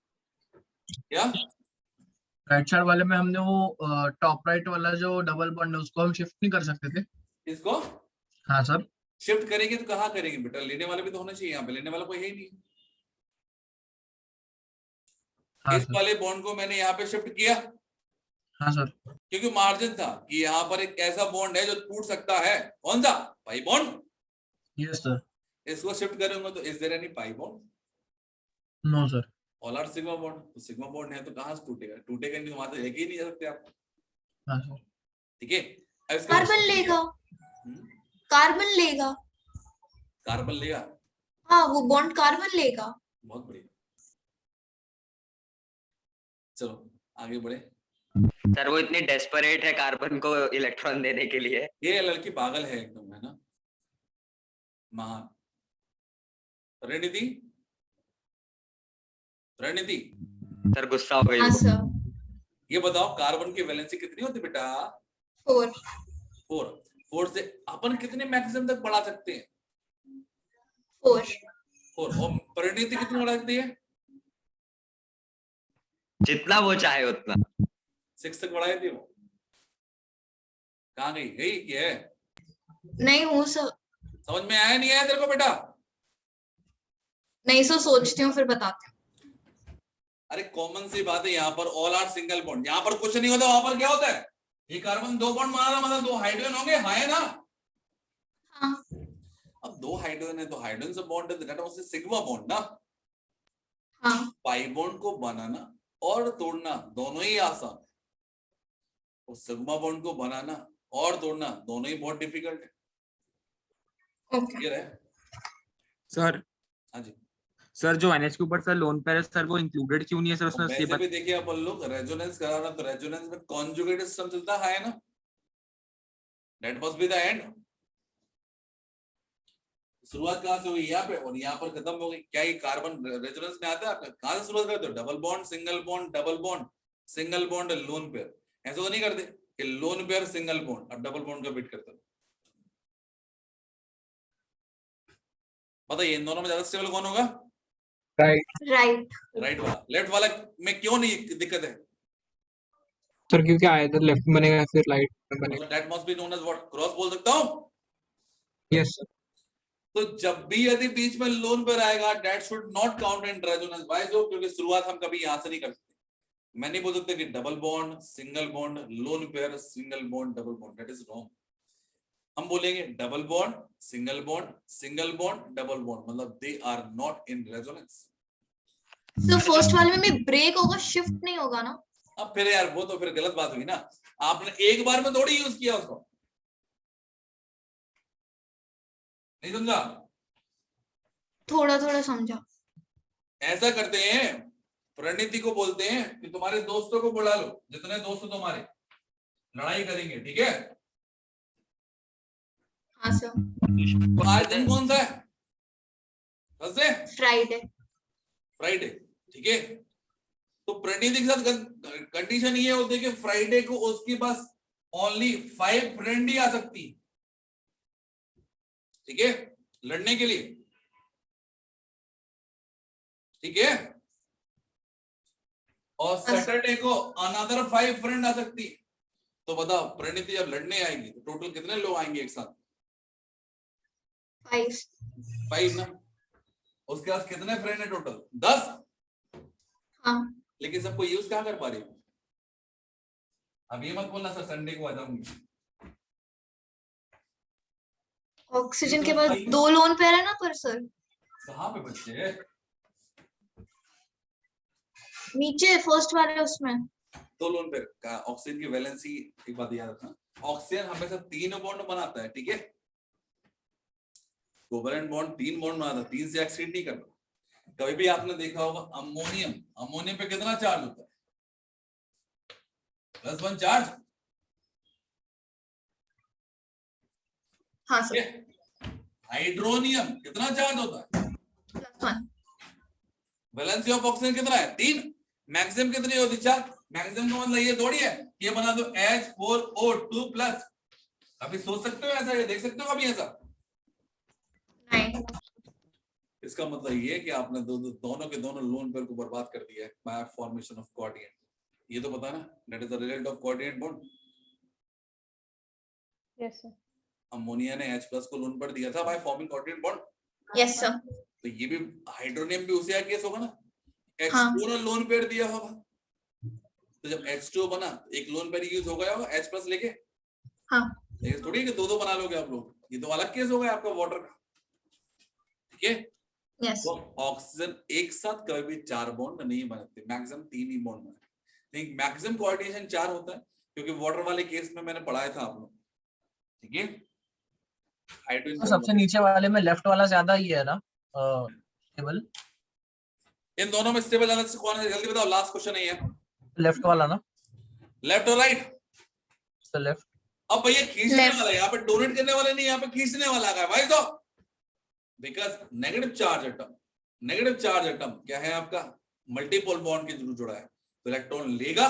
क्या राइट साइड वाले में हमने वो टॉप राइट वाला जो डबल बॉन्ड है उसको हम शिफ्ट नहीं कर सकते थे? इसको हाँ सर। शिफ्ट करेंगे तो कहाँ करेंगे बेटा? लेने वाले भी तो होना चाहिए, यहाँ पे लेने वाला कोई है ही नहीं। हाँ इस सर। वाले बॉन्ड को मैंने यहाँ पे शिफ्ट किया हाँ सर। क्योंकि मार्जिन था कि यहाँ पर एक ऐसा बॉन्ड है जो टूट सकता है। कौन सा? Pi bond. Yes sir. इसको शिफ्ट करूंगा तो is there any pi bond? No sir. All are sigma bond. तो सिग्मा बॉन्ड है तो कहाँ से टूटेगा? टूटेगा नहीं तो वहां तो लेके ही नहीं जा सकते आप। हाँ सर। ठीक है, अब इसका कार्बन लेगा, कार्बन लेगा, कार्बन लेगा। हाँ वो बॉन्ड कार्बन लेगा। बहुत बढ़िया, चलो आगे बढ़े। सर वो इतनी डेस्परेट है कार्बन को इलेक्ट्रॉन देने के लिए। ये लड़की पागल है एकदम, है ना? महान। रणनीति सर गुस्सा हो गई हाँ वो। सर। ये बताओ कार्बन की वैलेंसी कितनी होती बेटा? 4। 4 से अपन कितने मैक्सिमम तक बढ़ा सकते हैं? 4। और परिणति कितनी बढ़ा सकती है? जितना वो चाहे उतना। 6 तक बढ़ाई थी वो। कहाँ गई? गई ये है? नहीं हूँ सर, समझ में आया नहीं आया तेरे को बेटा? नहीं सर सोचती हूँ फिर बताती हूँ। अरे कॉमन सी बात है, यहाँ पर ऑल आर सिंगल बॉन्ड, यहाँ पर कुछ नहीं होता, वहां पर क्या होता है? ये कार्बन 2 बॉन्ड बना रहा, मतलब 2 हाइड्रोजन होंगे, हाँ है ना? हाँ अब 2 हाइड्रोजन है तो हाइड्रोजन से बॉन्ड है तो उससे सिग्मा बॉन्ड ना। हाँ पाई बॉन्ड को बनाना और तोड़ना दोनों ही आसान है, और सिग्मा बॉन्ड को बनाना और तोड़ना दोनों ही बहुत डिफिकल्ट है। ओके। क्लियर है? सर हाँ जी। सर जो NH के ऊपर सर लोन पेयर है सर वो इंक्लूडेड क्यों नहीं है सर उसमें? वैसे भी देखिए अपन लोग रेजोनेंस कराना, तो रेजोनेंस में कॉन्जुगेट सिस्टम चलता है ना, that must be the end. शुरुआत कहां से हुई? यहाँ पे, और यहाँ पर खत्म हो गई। क्या ये कार्बन रेजोनेंस में आता है आपका? कहां से शुरुआत करते हो? Double bond single bond double bond single bond lone pair. ऐसा तो नहीं करते कि लोन पेयर सिंगल बॉन्ड और डबल बॉन्ड का बिट करते हो। बताइए इन दोनों में ज्यादा स्टेबल कौन होगा? Right right. राइट वाला। लेफ्ट वाला में क्यों नहीं दिक्कत है? सर, क्योंकि आइदर लेफ्ट बनेगा या फिर राइट बनेगा। That must be known as what? Cross बोल सकता हूं। Yes sir. तो जब भी यदि बीच में लोन पेयर आएगा, that should not count in resonance. Why so? क्योंकि शुरुआत हम कभी यहां से नहीं कर सकते। मैं नहीं बोल सकता कि double bond single bond lone pair single bond double bond, that is wrong. हम बोलेंगे double bond single bond double bond, मतलब they are not in resonance. Sir first वाले में ब्रेक होगा, शिफ्ट नहीं होगा ना? अब फिर यार वो तो फिर गलत बात हुई ना, आपने एक बार में थोड़ी यूज किया उसको। नहीं समझा? थोड़ा थोड़ा समझा। ऐसा करते हैं, प्रणीति को बोलते हैं कि तुम्हारे दोस्तों को बुला लो, जितने दोस्त हो तुम्हारे, लड़ाई करेंगे, ठीक है? हाँ सर। तो आज दिन कौन सा है? Thursday, Friday. फ्राइडे, ठीक है? तो प्रणीति के साथ कंडीशन ये होती है कि फ्राइडे को उसके पास ओनली 5 फ्रेंड ही आ सकती, ठीक है, लड़ने के लिए, ठीक है? और सैटरडे को अनदर 5 फ्रेंड आ सकती। तो बताओ प्रणीति जब लड़ने आएगी तो टोटल कितने लोग आएंगे एक साथ? 5 ना। उसके पास कितने फ्रेंड है टोटल? 10। हाँ। लेकिन सबको यूज कहाँ कर पा रही हो? अब ये मत बोलना सर संडे को आ जाऊंगी। ऑक्सीजन के बाद 2 लोन पेयर है ना पर सर? कहाँ पे बच्चे? नीचे फर्स्ट वाले उसमें 2 लोन पेयर का ऑक्सीजन की वैलेंसी। एक बात याद रखना, ऑक्सीजन हमेशा 3 बॉन्ड बनाता है, ठीक है? कोवलेंट बॉन्ड 3 बॉन्ड बनाता है, 3 से एक्सीड नहीं करता। कभी भी आपने देखा होगा अमोनियम पे कितना चार्ज होता है? +1 चार्ज। हाँ सर। हाइड्रोनियम कितना चार्ज होता है? +1। वैलेंसी ऑफ ऑक्सीजन कितना है? 3। मैक्सिमम कितनी होती 4। मैक्सिमम का मतलब ये थोड़ी है ये बना दो H4O2 प्लस। अभी सोच सकते हो ऐसा, ये देख सकते हो कभी ऐसा? नहीं। इसका मतलब ये कि आपने दोनों के दोनों लोन पेयर को बर्बाद कर दिया है बाय फॉर्मेशन ऑफ कोऑर्डिनेट। ये तो पता ना, that is the result of coordinate bond. Yes sir. Ammonia ने H+ को लोन पेयर दिया था by forming coordinate bond. Yes sir. तो ये भी हाइड्रोनियम भी उसी का केस होगा ना, हाँ। H2 ने लोन पेयर दिया होगा। तो जब H2 बना एक लोन पेयर यूज हो गया होगा H+ लेके। हाँ। ये थोड़ी है कि दो बना लोगे आप लोग, ये तो अलग केस होगा आपका वाटर का। ठीक है। यस। तो ऑक्सीजन एक साथ कभी भी 4 बॉन्ड नहीं बनाते, मैक्सिमम 3 ही बॉन्ड बनाते। लेकिन मैक्सिमम कोऑर्डिनेशन 4 होता है क्योंकि वाटर वाले केस में मैंने पढ़ाया था आप लोग। ठीक है। हाइड्रोजन तो सबसे नीचे वाले में लेफ्ट वाला ज्यादा ही है ना स्टेबल? इन दोनों में स्टेबल अलग से कौन है जल्दी बताओ, लास्ट क्वेश्चन है ये। लेफ्ट वाला ना? लेफ्ट और राइट? तो लेफ्ट। अब भैया खींचने Left. वाला है, यहाँ पे डोनेट करने वाला नहीं, यहाँ पे खींचने वाला है भाई साहब। बिकॉज नेगेटिव चार्ज एटम क्या है आपका, मल्टीपोल बॉन्ड के थ्रू जुड़ा है, तो इलेक्ट्रॉन लेगा।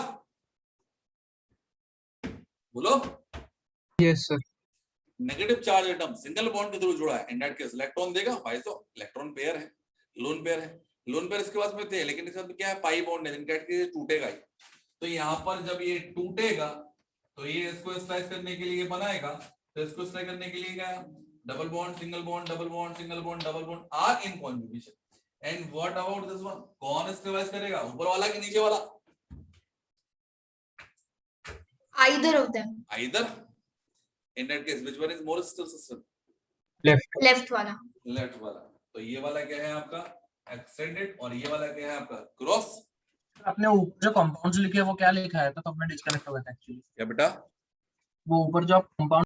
बोलो। Yes sir. Negative charge atom single bond के थ्रू जुड़ा है, इन दैट केस इलेक्ट्रॉन देगा भाई साहब। इलेक्ट्रॉन पेयर है, लोन पेयर है। लोन पेयर इसके पास में थे लेकिन इसके साथ क्या है, पाई बॉन्ड है, इन दैट केस टूटेगा ही। तो यहाँ पर जब ये टूटेगा तो ये इसको स्लाइस करने के लिए बनाएगा, तो इसको स्लाइस करने के लिए क्या है, double bond single bond double bond single bond double bond are in conjugation. And what about this one, कौन स्टेबलाइज करेगा, ऊपर वाला कि नीचे वाला? Either of them. Either. In that case, which one is more stable system? Left. Left वाला। Left वाला। तो ये वाला क्या है आपका एक्सटेंडेड और ये वाला क्या है आपका क्रॉस। आपने ऊपर जो कंपाउंड्स लिखे हैं वो क्या लिखा है? तो मैं डिस्कनेक्ट हो गया था एक्चुअली। क्या बेटा? वो ऊपर जो कंपाउंड